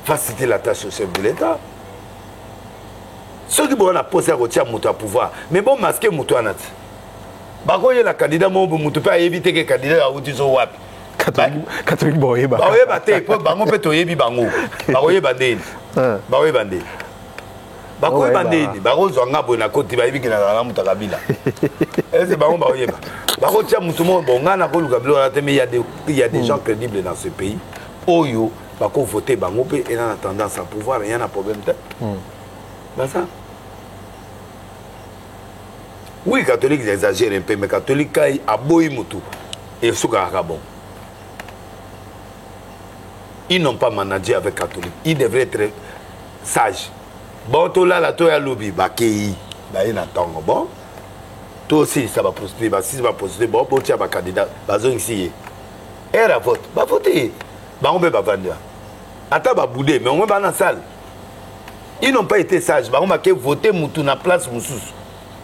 A: Faciliter la tâche au chef de l'État. Ceux qui vont posé à retirer mon pouvoir, mais bon, masquer mon toit. Bah, il y a le candidat, on peut pas éviter que le candidat a dit wap.
B: Catholique, boye,
A: bah, on peut te yebi bango. Bah, oui, bandé. Bah, oui, bandé. Bah, oui, bandé. Bah, on a bon côté, bah, il y a un mutakabila. C'est bah, on va y bah, retirer mon monde, bon, on a il y a des gens crédibles dans ce pays. Oyo. Parce qu'on vote, on a tendance à pouvoir, il y a un problème. C'est ça. Oui, les catholiques exagèrent un peu, mais les catholiques, ils ont et bon. Ils n'ont pas managé avec les catholiques. Ils devraient être sages. Bon, toi là, toi, à lobby, ils n'attendent bon. Toi aussi, ça va procéder. Si ça va procéder, bon, tu as un candidat, ici. Et à vote, voter. On peut pas vendre. Attends, on va bouder, mais on va dans la salle. Ils n'ont pas été sages. On va voter Moutou na place Moussous.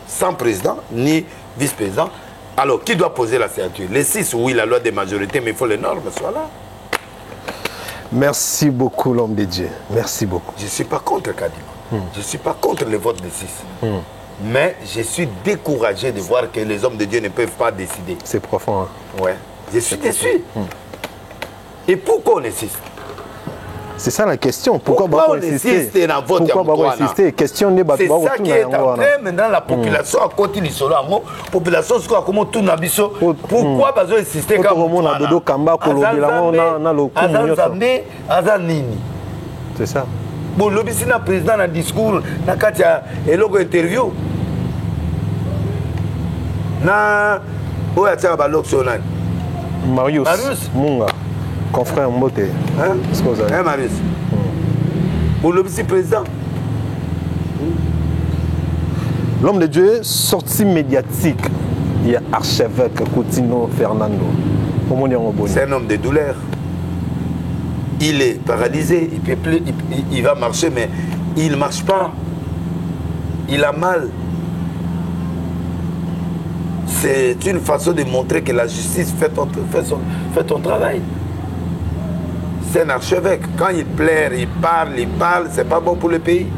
A: Sans président, ni vice-président. Alors, qui doit poser la signature? Les 6, oui, la loi des majorités, mais il faut les normes soient là.
B: Merci beaucoup, l'homme de Dieu. Merci beaucoup.
A: Je ne suis pas contre Kadima. Je ne suis pas contre les votes des 6. Mais je suis découragé de voir que les hommes de Dieu ne peuvent pas décider.
B: C'est profond. Hein?
A: Ouais. Je suis déçu. Et pourquoi on insiste?
B: C'est ça la question. Pourquoi
A: on insiste dans votre
B: Pourquoi insister? Question de
A: c'est ça qui est en train maintenant la population à côté du solo. La population se croit comment tout n'abisso. Pourquoi besoin insister comme
B: c'est ça.
A: Bon, l'obéissance na président na discours na katia et logo interview na oya tia ba l'optional
B: Marius Munga confrère Mbote
A: hein Marius bon l'obéissance président
B: l'homme de Dieu sorti médiatique il y a archevêque Coutinho Fernando
A: c'est un homme de douleur. Il est paralysé, il va marcher, mais il ne marche pas. Il a mal. C'est une façon de montrer que la justice fait ton travail. C'est un archevêque. Quand il plaire, il parle, c'est pas bon pour le pays.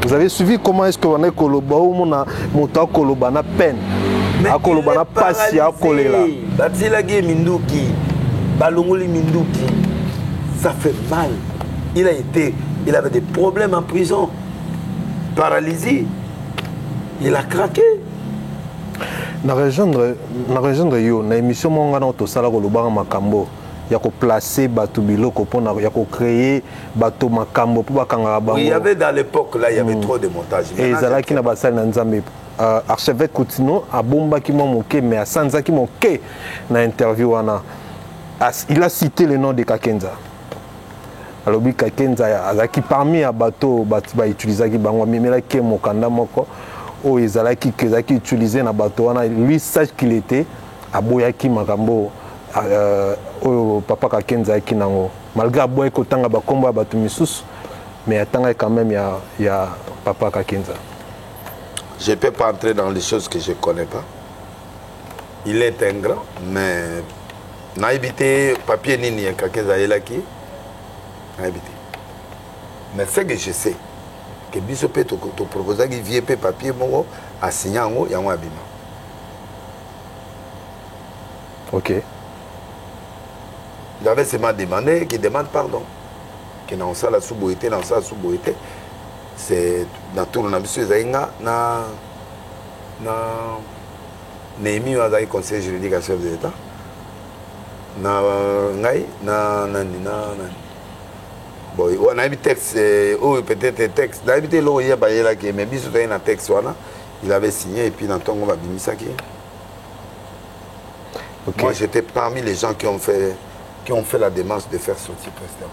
B: Vous avez suivi comment est-ce qu'on est Koloba ou Mouta Koloba na peine?
A: Mais
B: à Koloba na passe à Kolela.
A: Batilagi Minduki. Balongoli Minduki, ça fait mal. Il avait des problèmes en prison, paralysé. Il a craqué.
B: Na rejoindre yo na émission mongana to sala ko lobanga makambo ya ko placer bato biloko pona ya ko créer bato makambo pour bakanga bango.
A: Oui, il y avait dans l'époque là, il y avait trop de montage.
B: Et ezala ki na basali na Nzambe. Archevêque Coutinho a bomba ki mo moké mais a sanza ki moké na interview wana. Il a cité le nom de Kakenza. Alors, Kakenza, qui parmi les bateaux qui utilisent les bateaux, mais qui mokanda moko, ou ils qui utilisaient les bateaux, lui sache qu'il était à Boyaki Makambo, papa Kakenza qui nango. Malgré Boy Kotanga bakomba bateau misus, mais attends quand même il y a papa Kakenza.
A: Je ne peux pas entrer dans les choses que je ne connais pas. Il est un grand, mais n'a habité papier nini Kakenza elaki n'a habité mais ce que je sais que biso peut te proposer qu'il vienne papier mongo a signé yango yango abima.
B: OK.
A: Il avait seulement demandé qu'il demande pardon que dans ça la sous-boité dans ça sous-boité c'est dans tout le biso zainga na Némi azai conseil juridique à chef de l'État na ngai na bon on a eu texte ou peut-être texte na habité lo ya bayela qui mais biso na texte wana il avait signé et puis dans ton va bimisa qui. Moi j'étais parmi les gens qui ont fait la démarche de faire sortir président.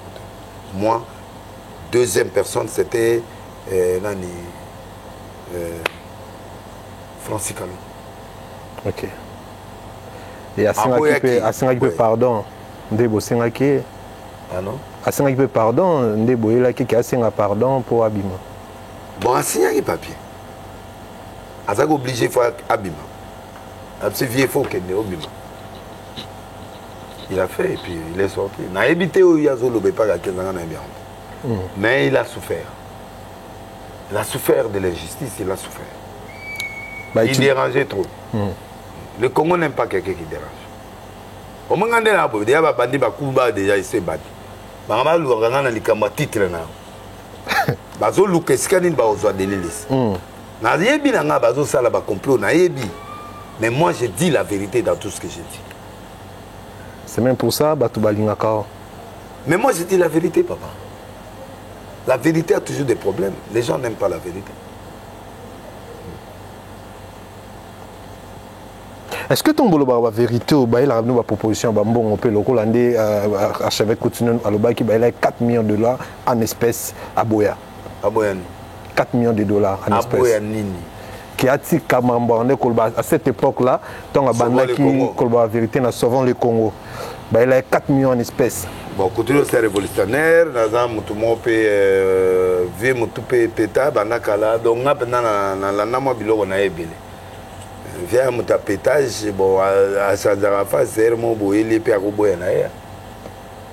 A: Moi deuxième personne c'était nani Francis Kalo.
B: OK. Et à Singaki pardon, Ndebo Singaki.
A: Ah non?
B: À Singaki pardon, Ndebo Elaki qui a Singa pardon pour Abima.
A: Bon, à Singaki papier. À ça obligé il faut Abima. Absolument il faut qu'il y ait Abima. Il a fait et puis il est sorti. Il a évité où il y a Zolo pas à 15 ans bien. Mais il a souffert. Il a souffert de l'injustice, il a souffert. Bah, il dérangeait trop. Le Congo n'aime pas quelqu'un qui dérange. Au moment où on a dit que déjà il s'est battu. On a dit que on a titre. On a dit que on a dit qu'on a dit mais moi je dis la vérité dans tout ce que je dis.
B: C'est même pour ça que
A: mais moi je dis la vérité, papa. La vérité a toujours des problèmes. Les gens n'aiment pas la vérité.
B: Est-ce que ton bolo la vérité ou la proposition on peut le Hollandais archevêque Coutinho à qui 4 millions de dollars en espèces à Boya.
A: À Boya.
B: 4 millions de dollars en espèces. À Boya nini. Qui a dit à cette époque-là, tant à Banda qui la vérité na sauvant le Congo. Il a 4 millions en espèces.
A: Bon, Coutinho c'est révolutionnaire, dans un mouton peut vivre mouton peut péta banakala donc na nama bilo na ebele. Via mon tapétage, bon, à Sanzarafa, c'est mon beau, il est à Koboya.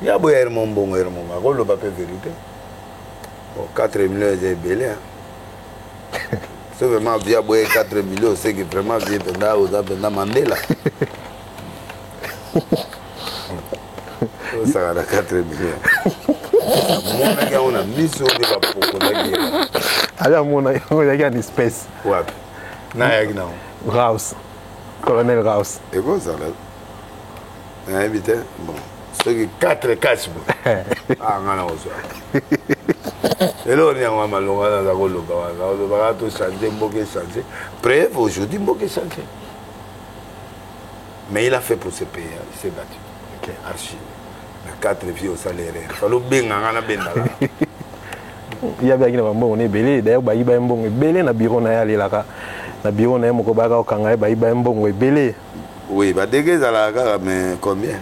A: Il y a beau, mon bon, le papier vérité. Bon, 4 millions de belé. C'est vraiment via 4 millions, c'est que vraiment via Benda Mandela. Ça a 4 millions. On a mis sur les rapports.
B: Alors, on a une espèce.
A: Ouais.
B: Raus. Colonel Raus.
A: Et quoi ça là? Bon. Ceux qui 4 cash. Ah, on a aussi. Et là, on est en Malonga, on a tout changé, Mboké changé. Bref, aujourd'hui, Mboké changé. Mais il a fait pour se payer, il s'est battu. Ok, archi. 4 filles au salaire. Il fallait bien en bien là.
B: Il y a bien qui on est belé. D'ailleurs, il y a un bon belé na bureau na yali là. Na bureau na moko baka okanga il y a un bon belé.
A: Oui, bah dégage à la gare, mais combien?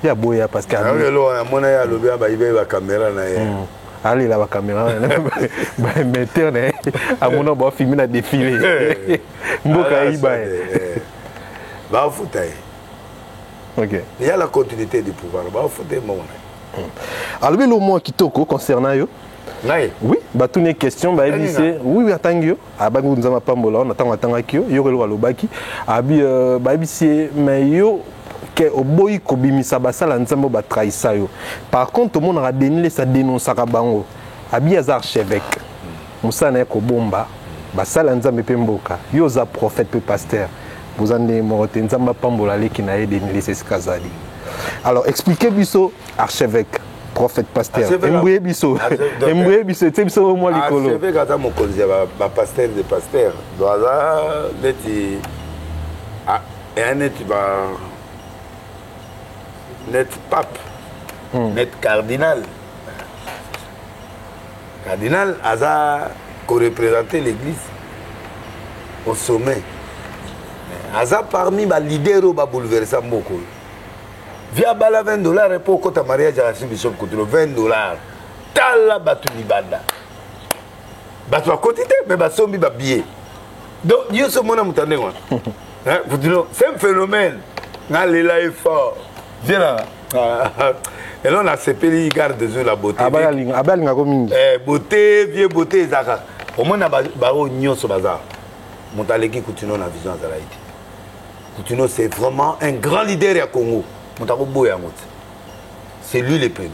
B: Il y a boya parce que.
A: Ah oui, là, on a le bien, bah il y a la caméra na.
B: Allez la caméra. Bah mettez ne. À mon nom, bah filmer na défilé. Mboka iba.
A: Bah au foot.
B: Ok.
A: Il y a la continuité du pouvoir. Bah au foot mon.
B: Alors le mot qui toko concernant yo. Oui, bah toutes les questions bah c'est oui attendez ah bah nous avons pas mbola on attend kio yo le walobaki abi bah c'est mais yo que au boy ko bimisa basala nzambo ba trahisa yo. Par contre tout le monde a dénilé ça dénonce ka bango. Abi az archevêque. Musa na ko bomba basala nzambe pe mboka. Yo za prophète pe pasteur. Vous en avez monté nzamba pambola leki na dénilé c'est kazali. Alors expliquez biso archevêque prophète pasteur emboué biso c'est biso au moins likolo
A: archevêque ata mokonzi ba pasteur de pasteur doaza neti neti ba net pape net cardinal aza co-représenter l'église au sommet aza parmi ba leaders ba bouleverser mboko via bala $20 et pour côté mariage à Bishop Couture $20 tala batu libanda batu à côté mais basombi ba billet donc yo ce mona mutande quoi hein vous dites c'est un phénomène ngalela est fort viens là et là on a sepeli garde de la beauté
B: abalinga ko mingi
A: beauté vieux beauté zaka au moins ba nyonso bazar mutaleki Couture na vision za laïti Couture c'est vraiment un grand leader à Congo. C'est lui le premier.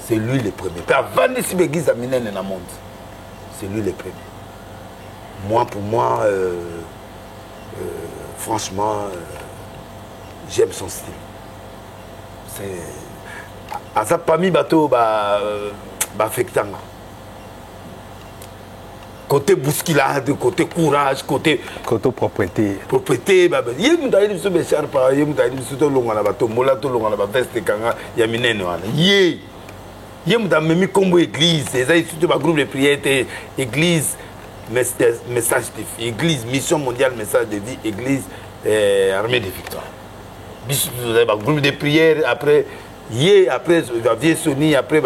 A: C'est lui le premier. Avant de se béguiser à Minen dans le monde, c'est lui le premier. Moi, pour moi, franchement, j'aime son style. C'est. À ça, parmi bateau, affectant. Côté bousculade, côté courage, côté
B: propreté.
A: Propreté, il y a des gens qui sont pas, il y a des gens qui sont longs à la bateau, mola to longs à la veste kanga, il y a minene wana. Il y a des même combo église, c'est ça surtout un groupe de prière, église message de vie, église mission mondiale message de vie, église armée de victoire. Vous avez un groupe de prière après vieille Sony après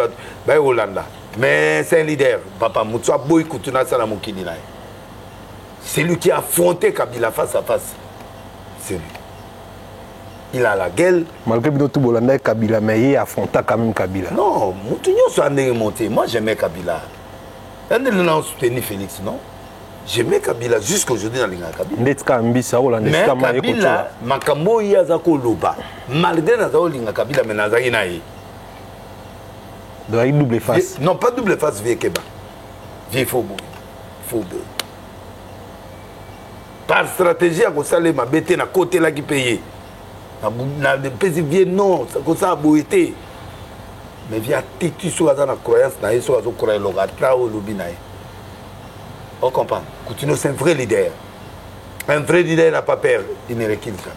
A: Hollanda. Mais c'est un leader. Papa Moutsua Boy Koutuna Salamokini. C'est lui qui a affronté Kabila face à face. C'est lui. Il a la gueule.
B: Malgré que tout Bolanda et Kabila, mais il a affronté quand même Kabila.
A: Non, Moutounio soit monté. Moi j'aimais Kabila. Un de nous soutenu Félix, non? J'aimais Kabila jusqu'aujourd'hui dans l'Inga Kabila.
B: Mais
A: Kabila, Makambo Yazako Loba. Malgré Nazao l'Inga Kabila, mais Nazaki Naï.
B: De la double face.
A: Non, pas double face, vieux Keba. Vieux Faubourg. Par stratégie, à cause de ma bête, na côté là qui paye. Na petit vieux non, ça cause ça a boité. Mais via titu sur la croyance, na y sur la croyance, l'ogatra ou l'obinaï. On comprend. Coutinho, c'est un vrai leader. Un vrai leader n'a pas peur, il ne recule jamais.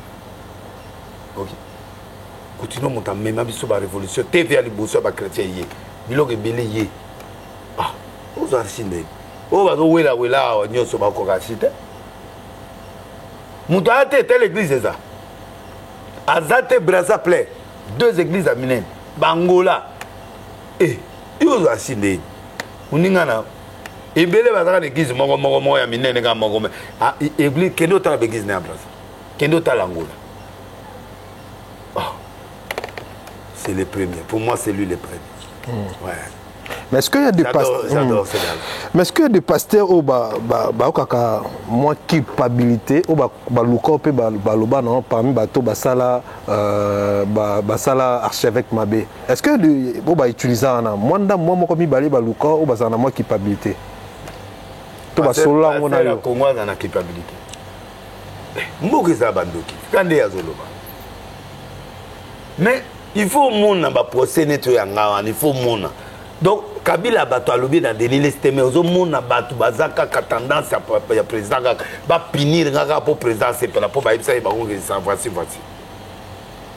A: Ok. Coutinho monta même biso ba révolution TV à liboso ba chrétien yé biloko ebele yé ah ozo arsinde o ba do wela nyonso ba ko kasite muto ate telle église ça azate Brazzaville 2 églises à Minen Bangola ozo arsinde uninga na ebele ba za église moko ya Minen ga moko église kendo ta église na Brazzaville kendo ta Angola. C'est le premier. Pour moi, c'est lui le premier. Ouais.
B: Mais est-ce qu'il y a des pasteurs
A: J'adore Sénégal.
B: Mais est-ce qu'il y a des pasteurs où kaka moins culpabilité où luka pe loba non parmi bato basala archevêque mabe. Est-ce que de utiliser na mwanda moi moko mibale luka ou bazana moins culpabilité. To ba solo ngona yo
A: Congo na culpabilité. Mboka za bandoki. Kande ya zoloba. Mais il faut mon ba procès neto ya ngawa, il faut mon. Donc Kabila bato alobi na Denis Lesteme ozo mona bato bazaka ka tendance ya président ba punir ngaka pour président c'est pour ba ibisa ba ngongeza voici.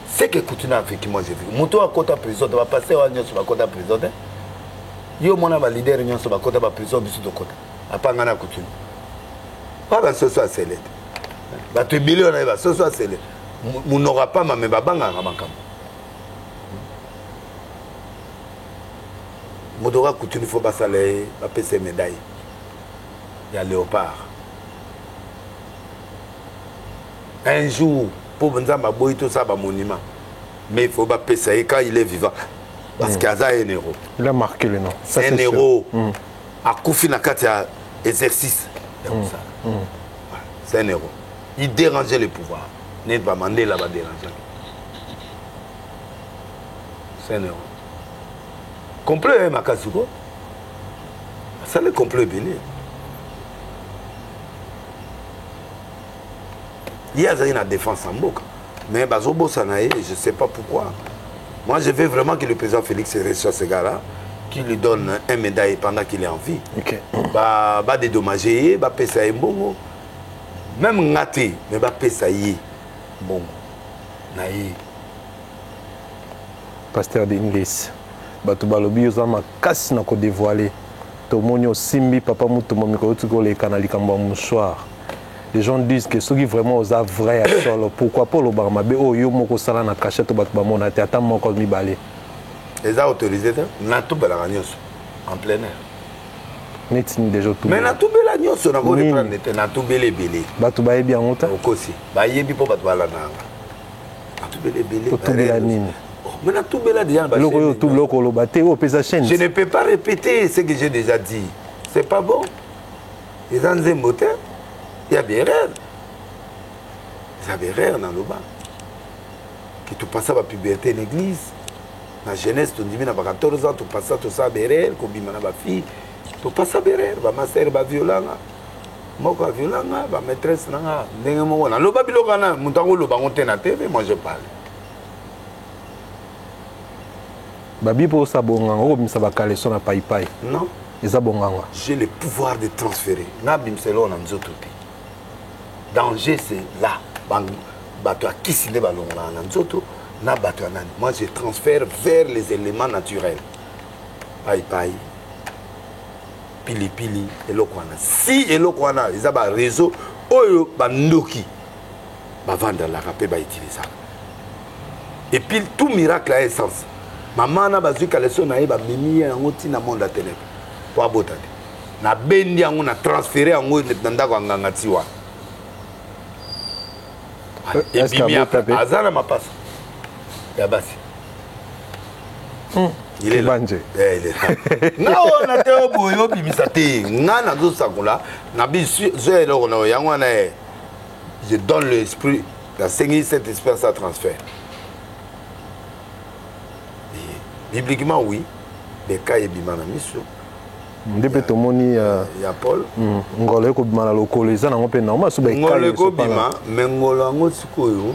A: C'est que continue avec moi j'ai vu. Moto a kota président va passer wa nyoso ba kota président. Yo mona ba leader nyoso ba kota ba président bisu de kota. Apanga na continue. Pas ba soso a select. Ba te bilio na ba soso a select. Mu n'aura pas ma me babanga ngamakambo. Modora coutume, il faut pas saler, pas payer médailles. Il y a léopard. Un jour, pour venir à boire tout ça, monument. Mais il faut pas payer quand il est vivant. Parce qu'il y a un héros.
B: Il a marqué le nom.
A: C'est un héros. À Koufi Nakati, exercice. C'est un héros. Il dérangeait le pouvoir. N'est pas mandé là-bas déranger. C'est un héros. Complet Makasuko. Ça le complet béni. Il y a une défense en boucle. Mais Bazobo Sanaï, je ne sais pas pourquoi. Moi, je veux vraiment que le président Félix reçoive ce gars-là, qu'il lui donne un médaille pendant qu'il est en vie.
B: Ok.
A: Bah dédommager, bah pesa mbongo. Même ngate, mais bah pesa yi mbongo. Naï.
B: Pasteur Denis. Bato balobi oza makasi na ko dévoiler to moni osimbi papa mutu momiko tuko le kanali kamba mouchoir. Les gens disent que ceux qui vraiment osa vrai à solo pourquoi pas le barmabe o yo moko sala na cachette bato ba mona te ata moko mibale.
A: Les a autorisé na tout bela nyos en plein air.
B: Neti ni déjà tout.
A: Mais na tout bela nyos na ko reprendre na tout belé.
B: Bato ba yebi ngota.
A: Okosi. Ba yebi po bato bala na. Na tout belé.
B: Tout bela nini.
A: Maintenant, tout bela déjà.
B: Je
A: ne peux pas répéter ce que j'ai déjà dit. C'est pas bon. Les gens ont moteur. Il y a des erreurs. Il y a des erreurs dans le bas. Qui tout passe à la puberté en l'église. La jeunesse, tu dis, 14 ans, tu passes tout ça à Bérer, comme ma fille. Tu passes à Bérer, ma sœur va violent. Moi, je violent, ma maîtresse. Le bas, moi je parle.
B: Babi pour ça bonganga ko ça ba kaleso na pai.
A: Non.
B: Eza bonganga.
A: J'ai le pouvoir de transférer. Na bimselo na nzoto te. Danger c'est là. Bato akisile balonga na nzoto na bato nani. Moi je transfère vers les éléments naturels. Pai. Pili eloko wana. Si eloko wana eza ba réseau oyo bandoki ba vendre la rapé ba utiliser. Et puis tout miracle a un sens. Maman na bazui kaleso na yeba mimi yango tina monde a ténèbres. Pour abota. Na bendi yango na transféré yango ndanda kwa nganga tiwa. Et bimi azana mapasa. Ya basi. Il est là. Il est là. Non, na teo boyo bimi sate. Ngana zo sakola na bisu zo eloko na yango na je donne l'esprit la Seigneur cet esprit ça transfert. Bibliquement, oui. Les cas et bimana mission.
B: Depuis tout moni
A: il y a Paul.
B: Ngolo ko bimana localiser na ngope normal so ba
A: ngolo ko bima mais ngolo ngo sikoyo.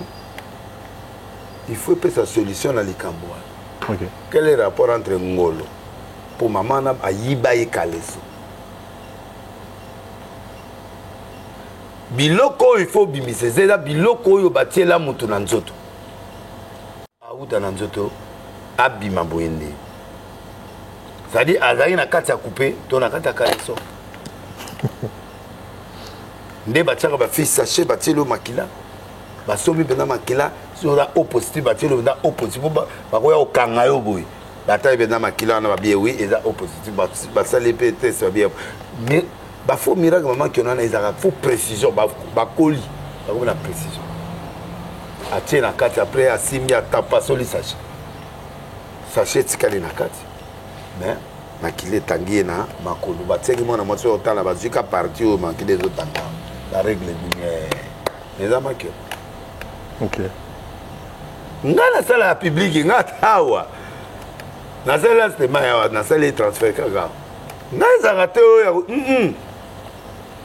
A: Il faut que sa solution na likambo.
B: OK.
A: Quel est le rapport entre ngolo pour maman na ayiba e kaleso? Biloko il faut bimisa zela biloko yo batiela mutu na nzoto. Auta na nzoto. Abima boyende. C'est-à-dire, azali na kati ya coupé, to na kati ya kaleso. Nde batiaka ba fils sachet batielo makila. Ba somi pena makila, sur la opposition batielo na opposition ba ko ya okanga yo boy. Bataille pena makila na ba bien oui, et za opposition ba sale pété ça bien. Mais ba faut miracle maman qui on a ezaka, faut précision ba colis. Ba ko na précision. Atie na kati après asimbi atapa soli sachet. Sachet tikali na kati. Mais makile tangi na makolo batsengi mwana mwasi otala bazika parti o makile ezotanga la règle eza makio.
B: Ok.
A: Nga nasala ya public nga tawa nasala sema ya nasala transfert kaka nga ezaka te oyo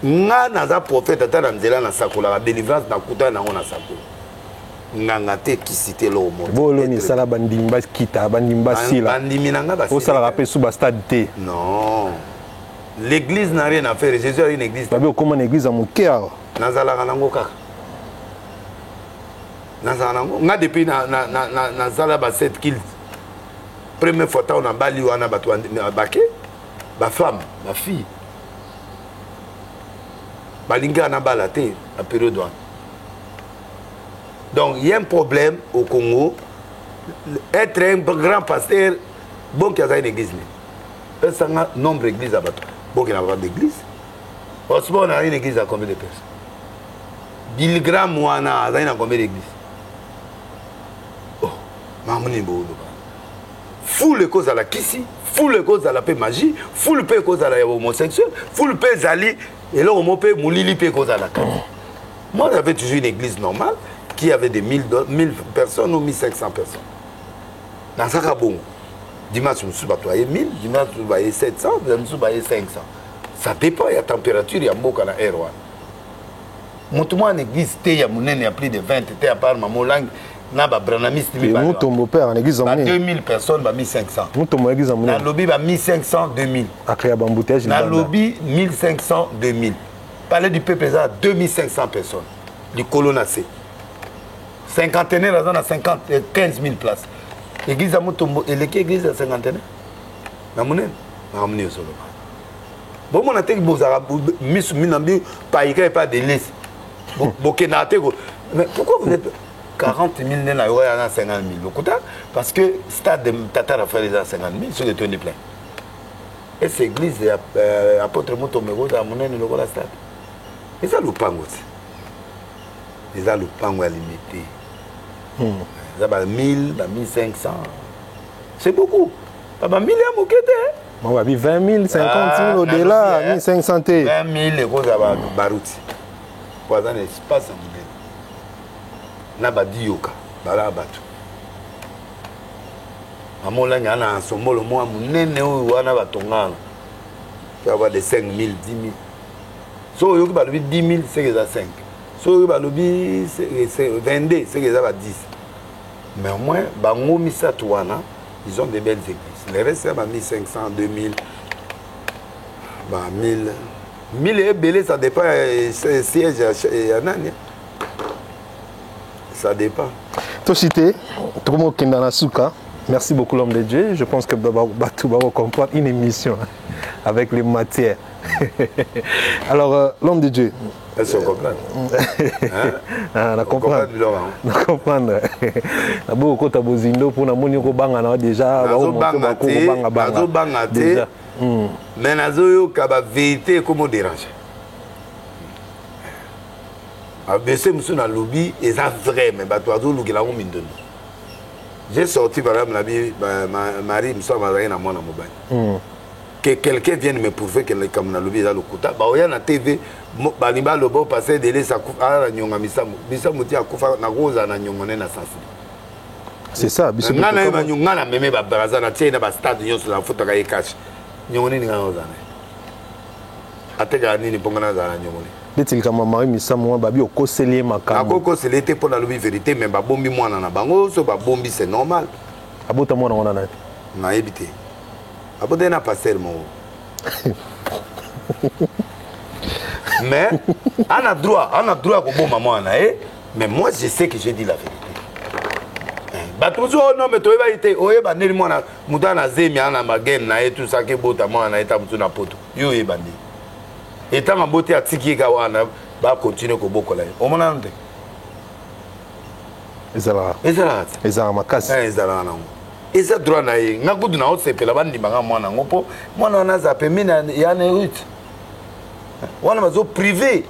A: nga naza prophète ata na nzela nasakolaka délivrance nakuta nango nasakola nganga te kisi te lo mo
B: boloni sala bandimi bakita bandimi basila
A: bandimi nanga basila
B: osalaka mpe su bastade te.
A: non l'église n'a rien à faire. Jésus a une église
B: babi okoma na église ya moke awa
A: nazalaka nango kaka nazala nango nga depuis nazala ba 7 kills première fois ntango nabali wana bato bake bafemme bafille balingaka nabala te na période wana. Donc il y a un problème au Congo. Être un grand pasteur, bon qu'il y a une église. Il y a un nombre d'églises à battre. Bon qu'il n'y a pas d'église. Au moment on a une église à combien de personnes? Bilgram Moana, il y a combien d'églises? Oh, Mamouni Boudou. Fou les causes à la kissi, fou les causes à la paix magie, fou le paix cause à la homosexuelle, fou le paix zali, et là on m'a paix moulili paix cause à la carte. Moi j'avais toujours une église normale qui avait des 1000 personnes ou 1500 personnes. Dans ça, bon, dimanche, je me suis battu 1000, dimanche, je me suis battu 700, je me suis battu 500. Ça dépend de la température, il y a beaucoup de air. Moi, en église, il y a plus de 20, il y a pas de langue.
B: Nous tombons père en église en
A: 2000 personnes, 1500.
B: Nous tombons en église en
A: dans le lobby, 1500, 2000.
B: Après, il y a embouteillage.
A: Dans le lobby, 1500, 2000. Palais du peuple, 2500 personnes. Du colonacé. Cinquantenaire, on a 15 000 places. L'église à Motombo, et l'église à cinquantenaire. Na mounen, na ramené au solo. Bon, mon attaque, vous avez mis Minambi, pas y pas de liste. Mais pourquoi vous êtes 40 000 nés à 50 000? Parce que le stade de Tata Raphaël est à 50 000, sur le tourné plein. Et cette église, apôtre Motombo, à Mounen, le rôle à stade. Et ça, le pango. Et ça, le pango est limité. Ça va 1000, 1500. C'est beaucoup. Ça va 1000 à moquette.
B: On va 20 000, 50 000 au-delà, 1500.
A: 20 000, les gros à Barouti. Pour un espace à Moudé. N'a Dioka, Bala Batu. À mon langue, on a un sommol, moi, mon nez, on a un tongan. Tu vas avoir des 5 000, 10 000. So, il y a 10 000, c'est que ça 5. So, il y a 22, c'est que ça va 10. Mais au moins, ils ont des belles églises. Les restes, c'est 1500, 2000, 1000. 1000 et belé, ça dépend du siège à Nani. Ça dépend.
B: Toshite, Tomo Kendanasuka, merci beaucoup l'homme de Dieu. Je pense que Batou va comprendre une émission avec les matières. Alors, l'homme de Dieu.
A: Est-ce qu'on comprend?
B: On comprend. On comprend. On beaucoup de bozindo pour nous moni ko banga déjà.
A: Déjà. Mais nazo ka ba vérité comment déranger. ABC musu na lobby et ça vrai mais ba toi lu kila ngomindo. J'ai sorti par exemple la Marie musu ma na mwana mobile. Que quelqu'un vienne me prouver que le Kamuna lobby est dans le Kouta. Bah, on y a la TV, Baliba le beau passé de l'Est à la Nyonga Misamu. Misamu tia Koufa na Rosa na Nyongone na Sansi.
B: C'est ça, Bissou.
A: Nana ema Nyonga na meme ba baraza na tia na ba stade nyonso na futa ka ekash. Nyongone ni ngaoza na. Ateka nini pongana za na Nyongone.
B: Betil kama Marie Misamu babi okoseli makambo.
A: Akoko selete pour la lobby vérité mais ba bombi mwana na bango so ba bombi c'est normal.
B: Abota mwana wana na.
A: Na ebité. Abodé n'a pas seulement. Mais on a droit au bon moment. Mais moi je sais que j'ai dit la vérité. Bah toujours non mais tu vas été oye ba neli mwana mutana zemi ana magen na tout ça ke bota mwana eta mutu na poto. Yo e bandi. Eta mabote atiki ka wana ba continuer ko bokola. O mona nte. Ezala
B: makasi.
A: Ezala na. Et ça droit na ye ngakudu na otsepela bandimanga mwana ngopo mwana na za pemina ya na route wana bazo privé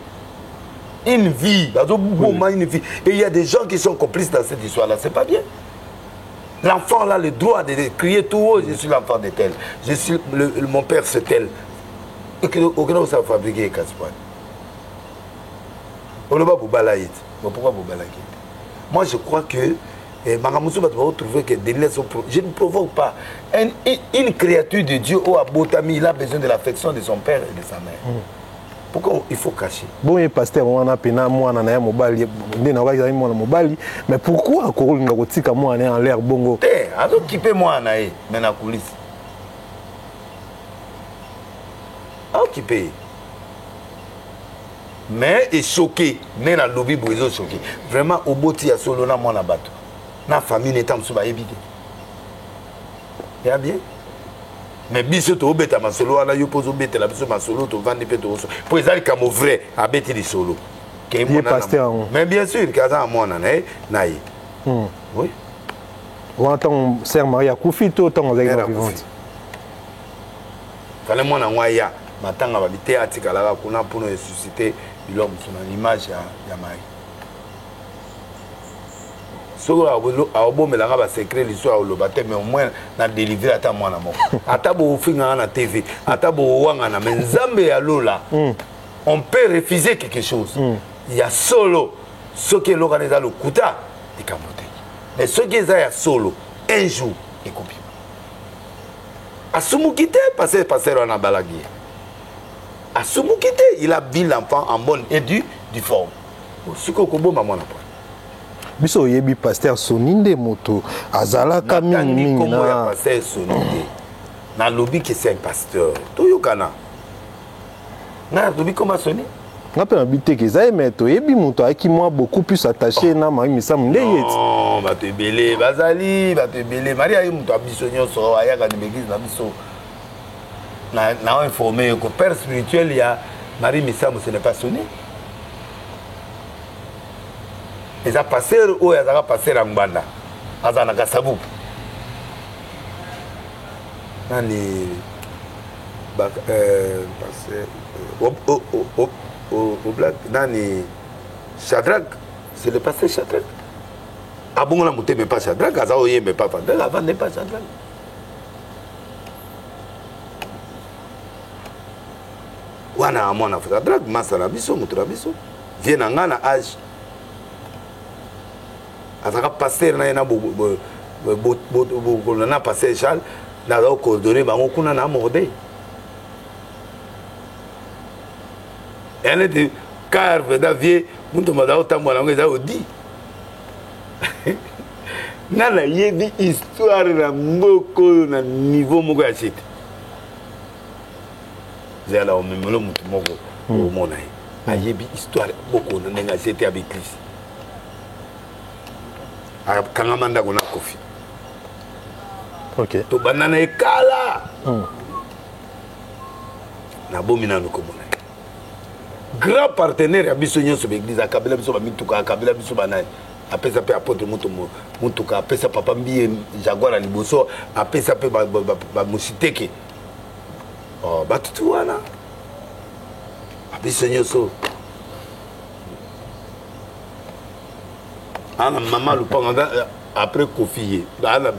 A: une vie bazo bomba une vie et il y a des gens qui sont complices dans cette histoire là c'est pas bien L'enfant a le droit de crier tout haut, je suis l'enfant de tel, je suis mon père c'est tel. Et que ça va fabriquer Caspan. On ne va pas balayer. Pourquoi vous balayer? Moi je crois que Maramoussou va trouver que je ne provoque pas. Une créature de Dieu au Abotami, il a besoin de l'affection de son père et de sa mère. Pourquoi il faut cacher?
B: Bon, il pasteur, on a pena moi na ya mobali, mais pourquoi ko linga kotika moi en l'air bongo?
A: Ado kipe moi na e, mais na coulisse. Occupé. Mais est choqué, mais na lobby boiso choqué. Vraiment au boti ya solo na moi na bato. Na famille n'étant pas évité. Ya bien? Mais biso to obeta masolo ala yo pozo beta la biso masolo to vendre pe to so. Pour ezali comme vrai a beti di solo.
B: Qui est pasteur.
A: Mais bien sûr que ça moi na na yi. Oui.
B: Ou entend sœur Maria Koufi to ton vivante.
A: Fallait moi na waya matanga ba bité atikala kuna pour nous ressusciter l'homme sur l'image ya Marie. Soko a obo melanga ba secret l'histoire au lobate mais au moins na délivrer ata mwana moko ata bo finga na TV ata bo wanga na menzambe ya lola on peut refuser quelque chose il y a solo ce qui est l'organisé le kuta de Kambote mais ce qui est ya solo un jour écoute Asumukite passer na balagi Asumukite il a vu l'enfant en bonne et due forme ce que kobo maman na
B: biso yebi pasteur soninde moto azalaka mingi
A: na pasteur soninde na lobby que c'est un pasteur toyokana na lobby comment sonner
B: na pe habité que ça mais to yebi moto aki moi beaucoup plus attaché na mari misam ndeyet
A: non ba te belé bazali ba te belé maria yi moto abisonyo so ayaka de l'église na biso na informé que père spirituel ya mari misam ce n'est pas sonné. Les passeurs ou les passeurs en banda, azana kasabu. Nani passeur au black nani Shadrach, c'est le passeur Shadrach. Ah bon, on a monté mais pas Shadrach, Azao yé mais pas Shadrach, avant n'est pas Shadrach. Wana amona Shadrach, masala biso mutura biso, vient ngana âge. Azaka passer na na na passer Charles na do coordonner bango kuna na mode ene de car veda vie muntu mada otambo na ngeza odi na yebi histoire na mboko na niveau moko ya chite zela o memelo mutu moko o mona yebi histoire boko na nga chite avec Christ kangamanda kuna kofi
B: OK
A: to banana ekala na bomina no komona grand partenaire ya biso nyonso be église akabela biso ba mituka akabela biso banai apesa pe apôtre mutuka apesa papa mbiye jaguar liboso apesa pe ba musiteke oh batutu wana biso nyonso ana maman le pango après Kofi ana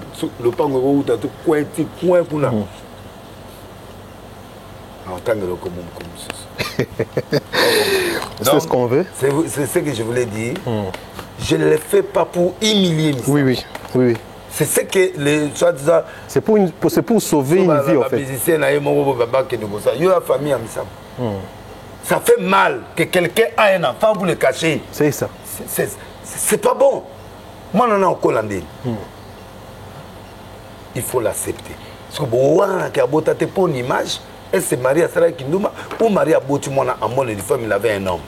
A: le pango où tu as coin kuna en tant que comme
B: c'est ce qu'on veut
A: c'est ce que je voulais dire je ne le fais pas pour humilier
B: oui
A: c'est ce que les soi-disant
B: c'est pour sauver une vie en fait
A: la famille a mis ça ça fait mal que quelqu'un a un enfant pour le cacher
B: c'est ça
A: c'est pas bon. Moi, non, non, il faut l'accepter. Parce que bon, qui a beau t'atter pour une image, est-ce que c'est Maria Sarah Kindouma ou Maria Botumona en bonne femme, il avait un homme.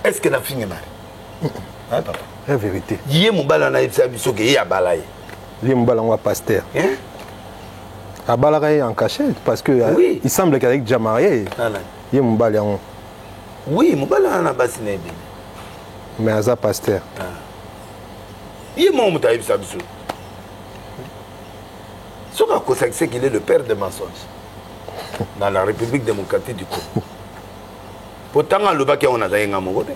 A: Est-ce que la fille est mariée? Hein, papa?
B: La vérité.
A: Il y a mon ballon à Ibiso qui est à Balaye.
B: Il y a mon ballon à pasteur. À Balaye en cachette parce que
A: oui.
B: Il semble qu'avec déjà marié. Il y a mon ballon.
A: Oui, mon ballon à bassiné.
B: Mais à ça pasteur.
A: Il y a mon moutaïb Sabsou. Ce qu'on sait qu'il est le père des mensonges dans la République démocratique du Congo. Pourtant, le bac on a d'ailleurs à mon côté.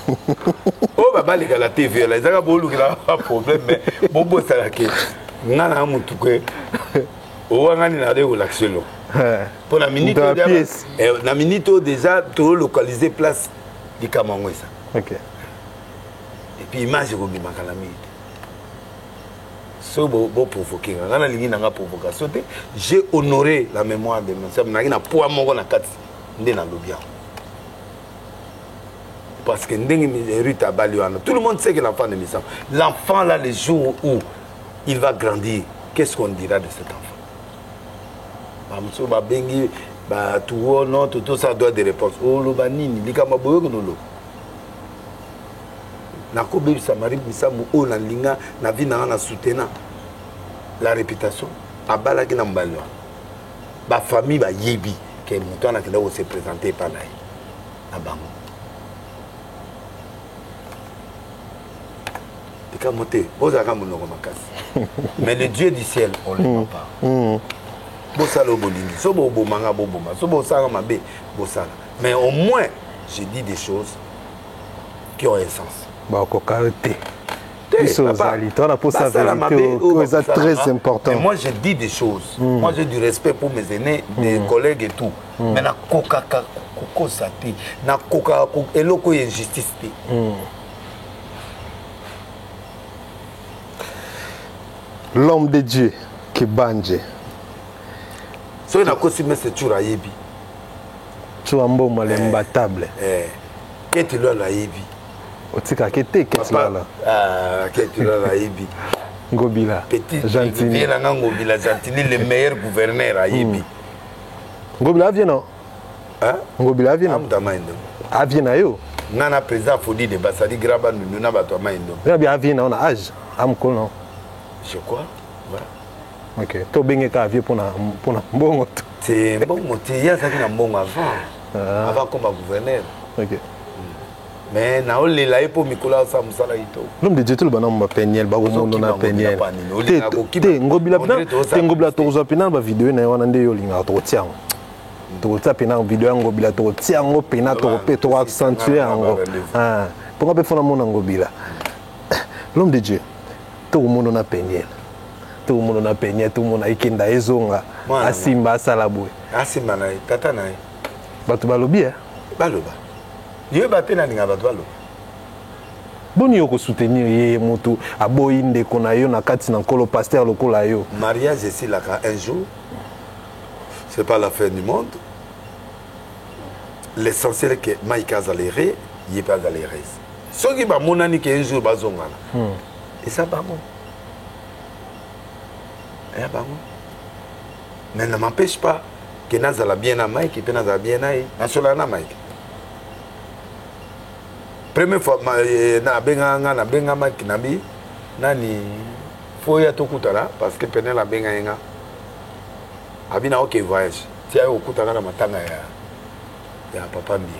A: Oh baba les gars la TV là ils ont pas problème mais bon ça là que ngana mutu que o ngani na de relaxer lo pour la minute na minute déjà tout localiser place du Kamangwe ça.
B: OK.
A: Et puis image ko bi makalami. So bo provoquer ngana lingi na provocation te j'ai honoré la mémoire de mon sœur na poa moko na kati ndé na lobia. Parce que tout le monde sait que l'enfant est méchant. L'enfant là, le jour où il va grandir, qu'est-ce qu'on dira de cet enfant? Tout ça doit des réponses. Oh, le banini, les camaboyo que nous l'avons. Samari misamu o na linga na vina na soutenant la réputation. Abala qui n'a pas ba famille ba yebi que mouton na kenda se présenter par là. Abango. Mais le Dieu du ciel, on ne le voit pas. Mais au moins, je dis des choses qui ont un sens.
B: C'est très important.
A: Mais moi, je dis des choses. Moi, j'ai du respect pour mes aînés, des collègues et tout. Mais na coca sati, na coca eloko injustice.
B: L'homme de Dieu qui banje.
A: So na kosi mese chura yebi.
B: Chuambo malembatable.
A: Keti lo la yebi.
B: Otika kete keti lo la.
A: Ah, keti lo la yebi.
B: Ngobila.
A: Petit Gentili. Viens na Ngobila Gentili le meilleur gouverneur à yebi.
B: Ngobila vient non?
A: Hein?
B: Ngobila vient non?
A: Amdamaindo.
B: Avien ayo.
A: Nana président Fodi de Bassadi Graba nous bato maindo.
B: Bien avien on a âge. Amko non.
A: Je crois. Voilà.
B: OK. To benge ka vie pour na mbongo.
A: C'est mbongo, il y a ça qui na mbongo avant. Avant comme gouverneur.
B: OK.
A: Mais na ole la epo mikola sa musala ito.
B: L'homme de Dieu tout le bonhomme ma peniel ba mondo na peniel. Te ngobila pena, te ngobila to zo pena ba vidéo na wana nde yo linga to tiang. To tsa pena vidéo ngobila to tiang ngo pena to pe to accentuer ngo. Ah, pour pas faire mon ngobila. L'homme de Dieu tout le monde na peniel. Tout le monde na peniel, tout le monde ikinda ezonga. Asimba salabwe.
A: Asimba na tata na.
B: Batu balobi eh.
A: Baloba. Dieu batte na ninga batu baloba.
B: Boni yoko soutenir ye moto aboyi ndeko na yo na kati na nkolo pasteur lokola yo.
A: Mariage ici là un jour. C'est pas la fin du monde. L'essentiel est que Maïka Zaléré, il est pas Zaléré. Ce qui va monani que un jour bazonga. Et ça pas bon. Et ça pas bon. Mais ne m'empêche pas que Nazala bien à Mike et que Nazala bien à Nasolana Mike. Première fois na benga Mike nabi nani foya tokutala parce que pene la benga yenga. Abina OK voyage. Tia okutala na matanga ya papa mbi.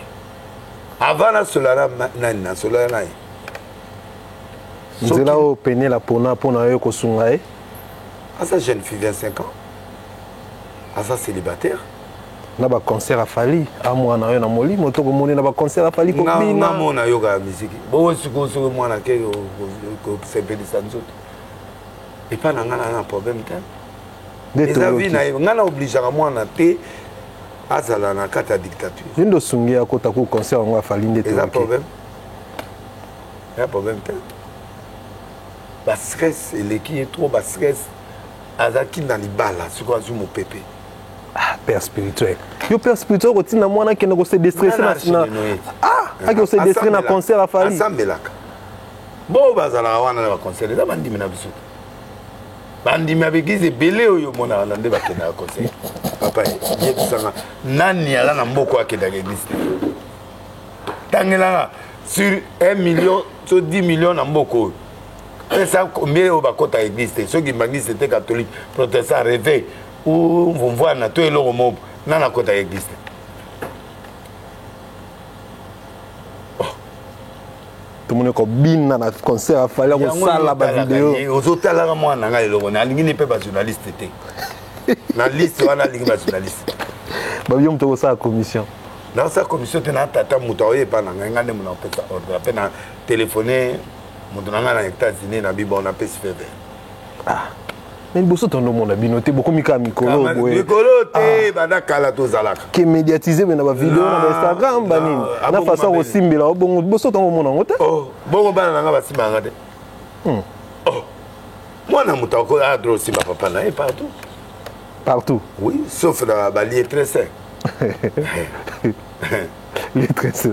A: Avant na solana nani na solana.
B: Nzela o pene la pona yo kosunga e.
A: Asa jeune fille 25 ans. Asa célibataire.
B: Na ba concert à Fali, a moi na yo na moli, moto ko moni na ba concert à Fali ko bina.
A: Na mona yo ga musique. Bo suko moi na ke ko sepeli sanzo. Et pas na ngana na problème ta. Les avis na ngana oblige à moi na te azala na kata dictature.
B: Ndo sungi akota ko concert ngwa Fali ndete.
A: Il y a problème. Il y a problème ta. Ba stress eleki trop ba stress azaki na libala siko azu mo pépé.
B: Ah, père spirituel. Yo père spirituel ko tina mwana ke ko se déstresser na. Ah, aki se déstresser na concert à Fali.
A: Asambelaka. Bo bazala wana na concert da bandi mina biso. Bandi mabigize belé oyo mona na nde bakena na concert. Papa, ye bisanga nani ala na mboko akenda l'église. Tangela sur 1 million, sur 10 millions na mboko. Et ça combien au bakota église, ceux qui m'ont c'était catholique, protestant réveil ou vont voir na to eloko mob na na kota église.
B: Tout le monde ko bina na concert à Fali ko sala ba vidéo.
A: Ozotala moi na nga eloko na lingi ne pe ba journaliste té. Na liste wana lingi ba journaliste.
B: Ba biom to sa commission.
A: dans sa commission tu n'as tata moutaoye pas na ngane mon appel ordre appel na téléphoner mon nanga na États-Unis na bibo na pesi feve
B: ah mais bosso ton nom na binoté beaucoup mika mikolo boy
A: mikolo te bana kala to zalaka
B: qui médiatiser mais na ba vidéo na Instagram banini na façon osimbela bongo bosso ton mona ngota
A: oh bongo bana nanga basimba ngade oh moi na moutako a droit aussi papa na et partout oui sauf la balier très sec
B: les très sec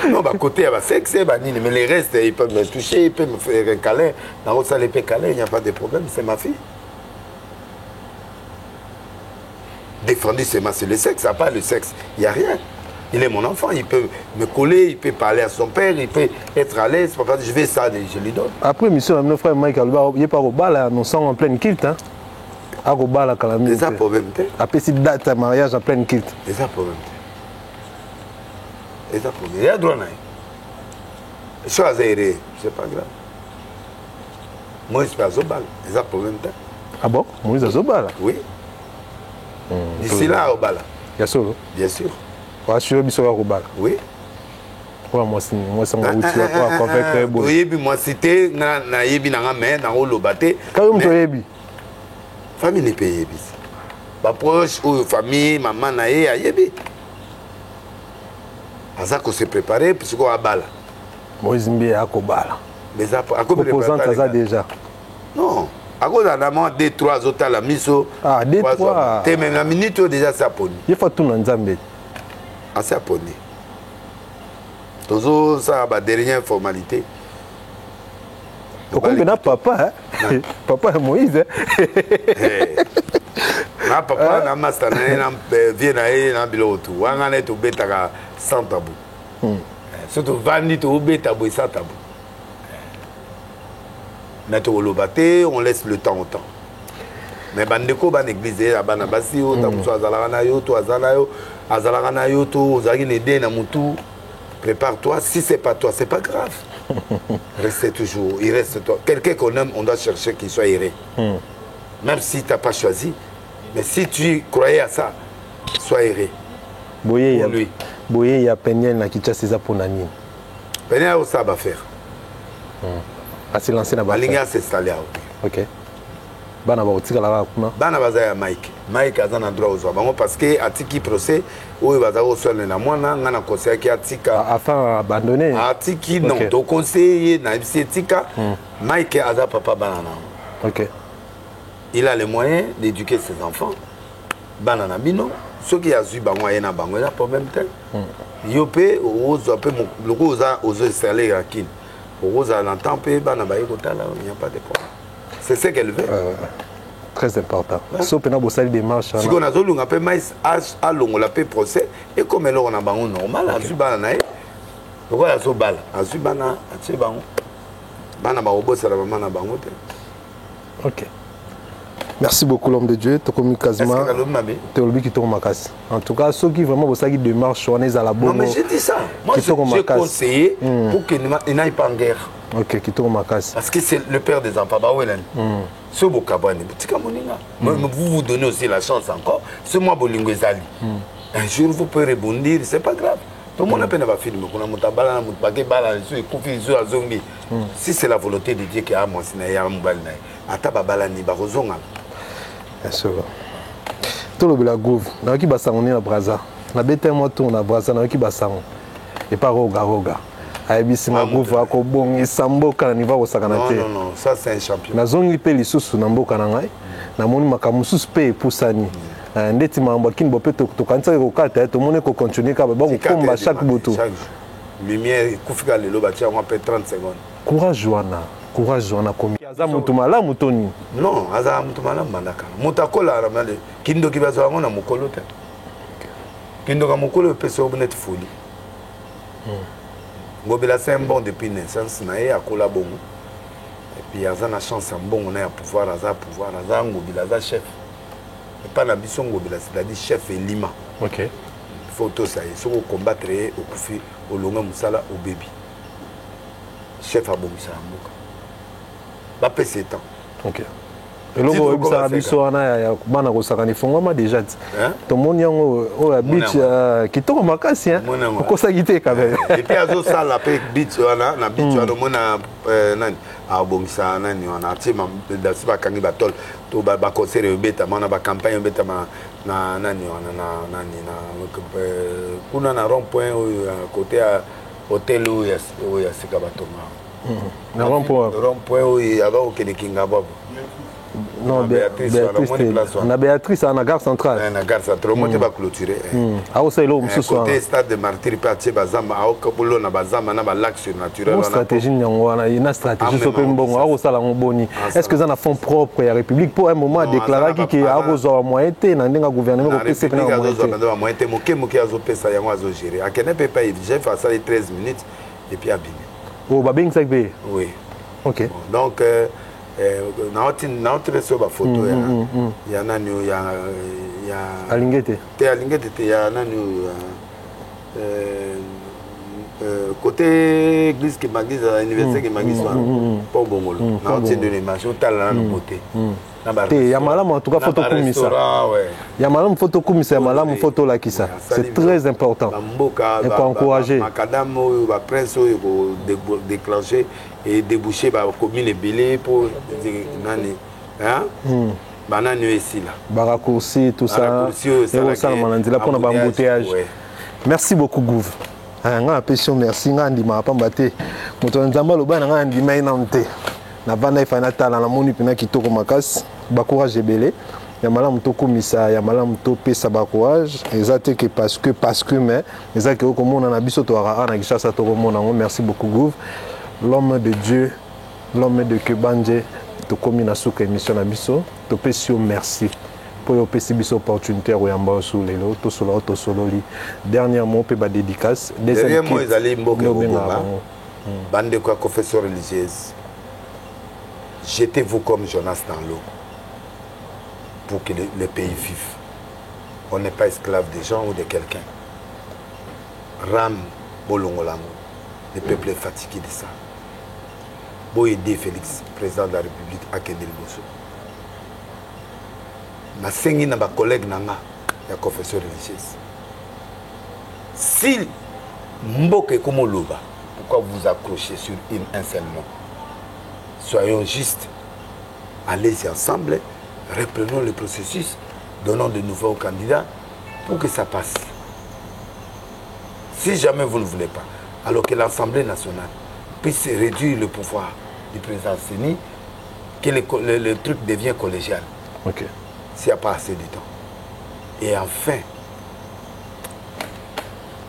A: non bah côté à sexe mais les restes ils peuvent me toucher ils peuvent me faire un câlin dans l'autre salle épée câlin il n'y a pas de problème c'est ma fille défendu c'est le sexe ça pas le sexe il n'y a rien il est mon enfant il peut me coller il peut parler à son père il peut être à l'aise papa je vais ça je lui donne
B: après monsieur mon frère Mike Alba il est pas au bal nous sommes en pleine kilt hein à au bal à Calamité
A: c'est ça problème
B: après si date mariage en pleine kilt
A: c'est ça problème et ça pour il y a droit choisir c'est pas grave moi je passe au bal et ça problème
B: ah bon moi je bal
A: oui d'ici là au bal
B: bien sûr wa sur biso au bal
A: oui
B: moi ça m'a outil pour convaincre bon
A: oui moi c'était na yebi na mais na olobate
B: quand tu yebi
A: famille les pays yebi ba proche ou famille maman na yebi Aza ko se préparer parce qu'on a balle.
B: Moïse Mbé a ko balle.
A: Mais ça a ko
B: opposant ça déjà.
A: Non, à cause d'un amant des 3 autres à la miso.
B: Ah, des 3.
A: T'es même la minute déjà ça poni.
B: Il faut tout dans Nzambe.
A: Ah ça poni. Toujours ça ba dernière formalité.
B: Donc on a papa hein. Papa Moïse.
A: Na papa na master na vie na bilo tu wanga na to betaka sans tabou surtout vandi to beta boy sans tabou mais to lobate on laisse le temps au temps mais bandeko ban église bana basi o tabu so azalaka na yo to azalaka na yo to ozaki ne de na mutu prépare-toi si c'est pas toi c'est pas grave reste toujours il reste toi quelqu'un qu'on aime on doit chercher qu'il soit aéré même si tu n'as pas choisi. Mais si tu croyais à ça, sois aéré.
B: Boye il y a Peniel na kicha seza ponani.
A: Peniel ça va faire.
B: A se lancer na ba.
A: Balinga s'installer.
B: OK. Bana ba otika la kuna.
A: Bana bazaya Mike. Mike azana droit aux bango parce que atiki procès oyo bazao sone na mwana ngana conseil ki atika
B: afin abandonner.
A: Atiki non, to conseiller na etika Mike aza papa banana.
B: OK.
A: Il a les moyens d'éduquer ses enfants. Banana bino, ceux qui a su bango na bango na problème tel. Yopé ozo pe le rosa ozo installer à kin. Rosa l'entend pe bana ba yekota là, il n'y a pas de problème. C'est ce qu'elle veut.
B: Très important. So pena bo sali démarche.
A: Si on a zolunga pe mais a longo la pe procès et comme elle on a bango normal, a su banana e. Pourquoi a so bal? A su bana, a su bango. Bana ba obosa la maman na bango te.
B: OK. Merci beaucoup l'homme de Dieu, Tokomi Kazma. Théologie qui tombe makasi. En tout cas, ceux qui vraiment ça qui démarche, on est à la bonne.
A: Non mais j'ai dit ça. Moi j'ai conseillé pour qu'il n'aille pas en guerre.
B: OK, qui tombe makasi.
A: Parce que c'est le père des enfants. Bah ouais là. Ce beau cabane, petit camoninga. Vous donnez aussi la chance encore. C'est moi bolingo ezali. Un jour vous pouvez rebondir, c'est pas grave. Tout le monde a peine à filmer. On a monté bala, on a monté bala, si c'est la volonté de Dieu qui a moi, c'est un mobile. Ataba bala ni barozonga.
B: Bien sûr. Tout le groove. Dans qui basang on est à Braza. Na bête moi tourne à Braza dans qui basang. Et pas roga. Aibisi na groove ako bon isambo kana niva osakana te.
A: Non, ça c'est un champion.
B: Na zongi pe lisusu na mboka na ngai. Na moni makamusu pe pusani. Ndeti mambo kin bo pe to kanisa ko kata to moni ko continuer ka ba ko komba chaque boto.
A: Lumière kufika lelo ba tia on peut 30 secondes.
B: Courage wana komi. Aza mutu malamu toni.
A: Non, aza mutu malamu mandaka. Mutakola ramale kindo kibazo wango na mukolo te. Kindo ka mukolo pesa obunet foli. Ngobela c'est un bon depuis naissance na ye akola bongo. Et puis aza na chance en bongo na ya pouvoir aza ngobela aza chef. Et pas na biso ngobela c'est-à-dire chef et lima.
B: OK.
A: Photo ça y est, sur combattre au kufi au longa musala au baby. Chef a bon ça mboka. Ba pese temps.
B: OK. eloko oyebisaka biso wana ya bana kosakana efongwama déjà tomoni yango oyo ya beach kitoko makasi okosaki te kabe
A: epuis azosala mpe beach wana na beach wana omona nani abongisa nani wana atie dasi bakangi batole to baconcert ebetama wana bacampagne ebetama na nani wana na nani kuna na rond point oyo côté ya hotel oyo ya sika batonga
B: na rond
A: point oyo ava okende kingababo
B: non Béatrice na gare centrale
A: na gare centrale omonte baclôturé
B: aosa eloko mosusu
A: côté stade de martyr mpe atie bazamba aokolona bazamba na balac surnaturel
B: stratégie yango wana ina stratégie sope mbongo akosala yango boni est-ce que eza na fond propre ya république po un moment adéclaraki ke akozwa moyen te na ndenge gouvernement kopesa
A: na moyen te moke azopesa yango azogérer akende mpe pa chef asali 13 minutes et puis abimi
B: o babengisaki mpe
A: oui
B: ok
A: donc naotina so bafoto ya nani ya
B: alingete
A: te ya nani côté église Kimangis université Kimangis po bongolo naotina de l'image otala nanu côté
B: te ya malamu en tout cas photo kumisa ya malamu photo kumisa ya malamu photo lakisa c'est très important et pour encourager
A: makadam oyo ba prince oyo ko déclencher et déboucher ba commune belé pour nani hein banani ici là
B: barakoursi tout ça et ça manandila pour na embouteillage merci beaucoup Gouv nga apesio merci nga ndima pamba te moto nzamba loba nga ndima ina mte na bana ifana tala na moni pina kitoko makasi ba courage ebele ya malamu to komisa ya malamu to pesa ba courage ezate que parce que mais ezake ko mona na biso to ara na Kinshasa to mona ngo merci beaucoup Gouv l'homme de Dieu l'homme de Kebanje to komina suka émission na biso to pesio merci pour yo pesi biso opportunité ya yamba sous lelo to sololi dernièrement pe ba dédicace
A: deuxième mot ezali mboke ngomba bande quoi confession religieuse. Jetez-vous comme Jonas dans l'eau pour que le pays vive. On n'est pas esclave des gens ou de quelqu'un. Ram Bolongolango, le peuple est fatigué de ça. Bon aider Félix, président de la République, à Kendel Bosso. Ma sengi na ba collègue nanga ya confession religieuse. Si Mboke Komoloba, pourquoi vous accrochez sur un seul nom? Soyons justes, allez-y ensemble, reprenons le processus, donnons de nouveaux candidats pour que ça passe. Si jamais vous ne voulez pas, alors que l'Assemblée nationale puisse réduire le pouvoir du président Séni, que le truc devient collégial.
B: Ok.
A: S'il n'y a pas assez de temps. Et enfin,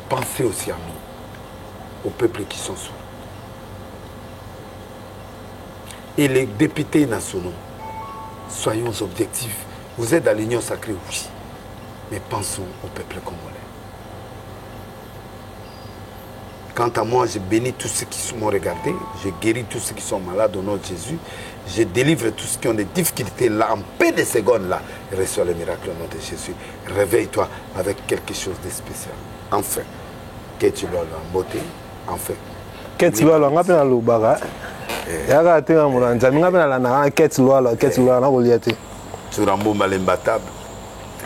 A: pensez aussi à nous, aux peuples qui sont sous. Et les députés nationaux, soyons objectifs. Vous êtes dans l'Union sacrée, oui. Mais pensons au peuple congolais. Quant à moi, je bénis tous ceux qui m'ont regardé. Je guéris tous ceux qui sont malades au nom de Jésus. Je délivre tous ceux qui ont des difficultés là, en peu de secondes là. Reçois le miracle au nom de Jésus. Réveille-toi avec quelque chose de spécial. Enfin, que tu l'as en beauté. Enfin.
B: Que tu l'as en appel à l'Oubara. Yaga te amuna nzami ngapena la na quête loi na Goliath.
A: Turambo Malembatable.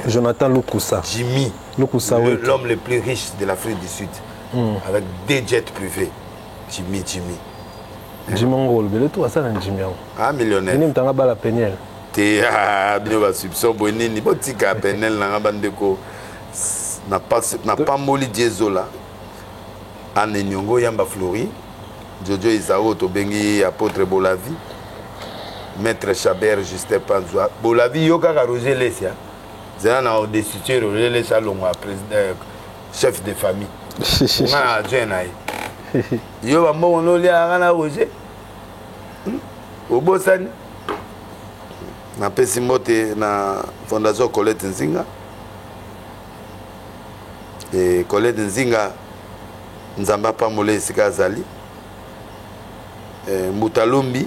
B: Jonathan Lukusa.
A: Jimmy.
B: Lukusa,
A: l'homme le plus riche de l'Afrique du Sud. Avec des jets privés. Jimmy.
B: Jimmy Ngol, mais le tout ça dans Jimmy.
A: Ah millionnaire.
B: Ni mtanga bala Peniel.
A: Te bino ba subso bonini botika Penel na bandeko na pas moli Diezola. Ane Nyongo Yamba Flori. Jojo Isao Tobengi apôtre Bolavi. Maître Chabert Justin Panzoua. Bolavi yoka ka Roger Lesia. Zana na destitué Roger Lesia longa président chef de famille. On a adjoint naï. Yo ba mo no lia na Roger. Obosani. Na pesi mote na fondation Colette Nzinga. Et Colette Nzinga Nzamba Pamole Sika Zali. Moutalombi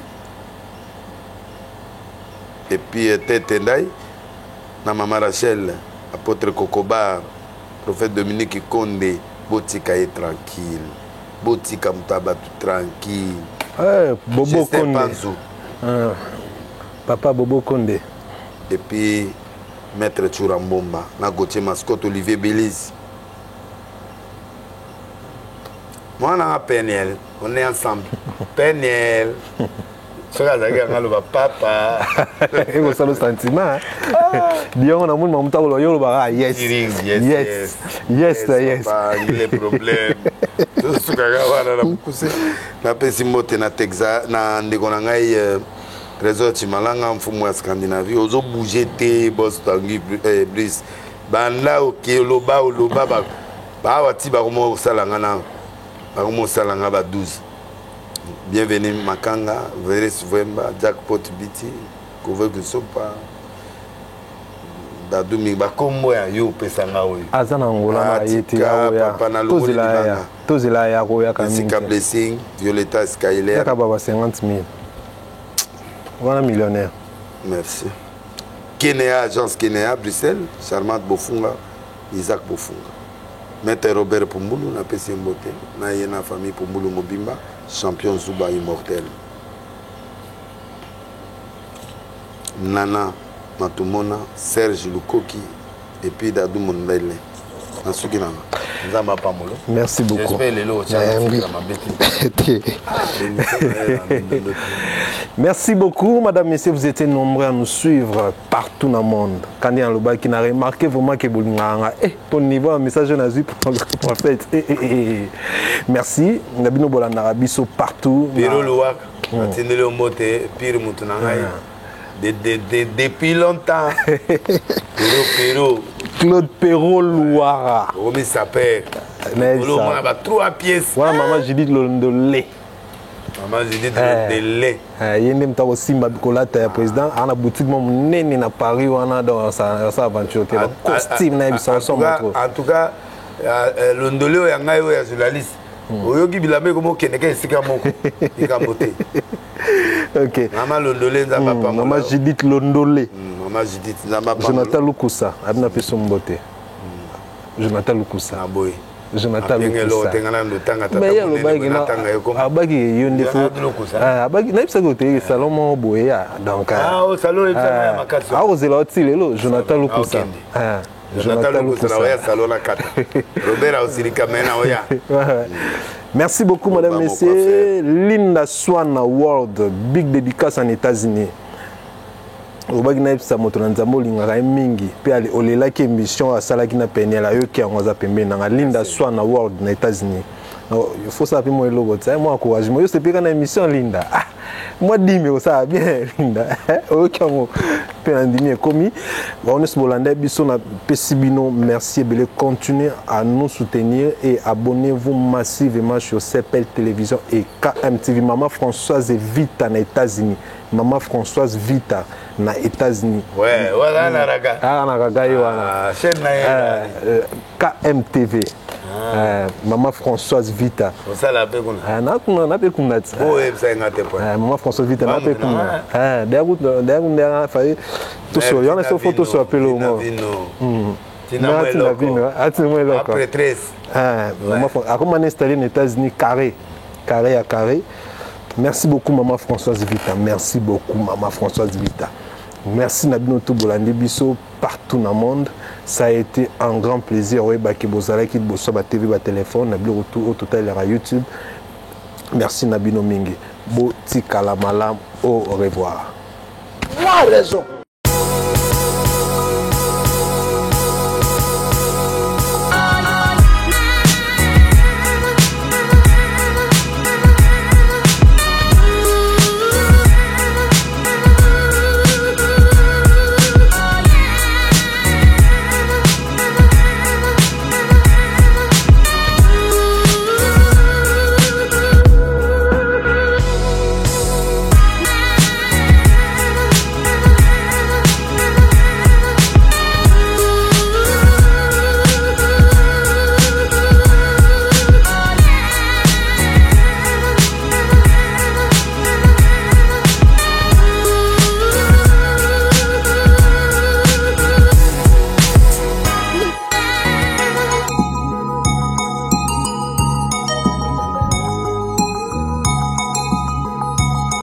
A: et puis Tetendai na Mama Rachel apôtre Kokobar prophète Dominique Konde botika est tranquille botika mutaba tout tranquille
B: Bobo Konde Papa Bobo Condé.
A: Et puis Maître Churambomba, na Gauthier Mascotte, Olivier Belize. Moi, on a PNL, on est ensemble. PNL. Papa.
B: Et vous savez le sentiment. Dis-on a mon maman t'as le bah yes. Yes. Yes. Yes.
A: Les problèmes. Tout ce que j'ai na poussé. Na pesimote na Texas na ndekonangai trésor Timalanga mfumu wa Scandinavie ozo bouger te boss tangi Brice. Banda okeloba oloba ba wati ba komo salanga na. Ba komo salanga ba 12. Bienvenue Makanga, Veres Vemba, Jackpot Biti, Couvre que Sopa, Dadumi, Bakombo ya yo pesanga oyo.
B: Azana ngola na yeti ya oya. Tozila ya oya kamini.
A: Sika Blessing, Violetta Skyler.
B: Yaka baba 50 000. Voilà millionnaire.
A: Merci. Kenya, agence Kenya, Bruxelles, Charmante Bofunga, Isaac Bofunga. Maître Robert Pumbulu, na PC Mbote, na yena famille Pumbulu Mobimba. Champion Zuba immortel. Nana Matumona, Serge Lukoki et puis Dadou Mondele.
B: Merci beaucoup. Merci beaucoup, madame, messieurs, vous étiez nombreux à nous suivre partout dans le monde. Quand il y a un loba qui n'a remarqué vraiment que ton niveau, un message de Nazi pour le prophète. Merci. Nous avons partout.
A: Depuis longtemps.
B: Claude Perrault Louara.
A: Comment il s'appelle? On a 3 pièces.
B: Voilà, maman Judith Londolé.
A: Maman Judith Londolé.
B: Il y a aussi ma président. On a boutique mon néné à Paris. On a dans sa aventure. Costume,
A: en tout cas, Londolé, il y a un journaliste. Oyogi bilame comme keneke esika moko ikamote.
B: OK.
A: Maman Londolé nza papa.
B: Maman Judith Londolé.
A: Maman Judith nza papa.
B: Jonathan Lukusa, abna peso mbote. Jonathan Lukusa.
A: Aboy.
B: Jonathan Lukusa.
A: Tengana ndotanga tata.
B: Mais yalo bagi na abagi yonde fo. Abagi na pisa côté salon mo boya donc.
A: Ah au salon epsa makasi.
B: Ah ozela otilelo Jonathan Lukusa. Ah.
A: Jonathan Lukusa oya salon la kata. Robert Osirika mena oya.
B: Merci beaucoup, madame, messieurs. Linda Swan World, big dédicace en États-Unis. Au Bagnaïf, ça m'a donné un linga mingi. Puis au lela qui émission à Salakina Penela, eux qui ont appelé Linda Swan World en États-Unis. Il faut savoir moi le logo. Moi encourage. Moi c'est pas une émission Linda. Moi dis mais ça va bien Linda. Eux qui ont pendant commis. On est sur Bollandais biso na Pesibino. Merci de continuer à nous soutenir et abonnez-vous massivement sur CPL Télévision et KMTV. Maman Françoise Vita aux États-Unis. Maman Françoise Vita aux États-Unis.
A: Ouais, voilà la raga.
B: Ah na raga yoana.
A: Chaîne
B: KMTV. Maman Françoise Vita.
A: Ça la paix qu'on a.
B: Na paix qu'on a.
A: Oh, ça y est.
B: Maman Françoise Vita na paix qu'on a. Derrière fallait tout sur. Il y en a sur photo sur appel au mot.
A: Après 13.
B: Maman a comment installer aux États-Unis carré à carré. Merci beaucoup Maman Françoise Vita. Merci beaucoup Maman Françoise Vita. Merci Nabino Toubolande Bisso partout dans le monde. Ça a été un grand plaisir. Oui, qui bozala qui bossa TV, téléphone, Nabino au total à YouTube. Merci Nabino Mingi. Bo tikala malam. Au revoir.
C: Raison.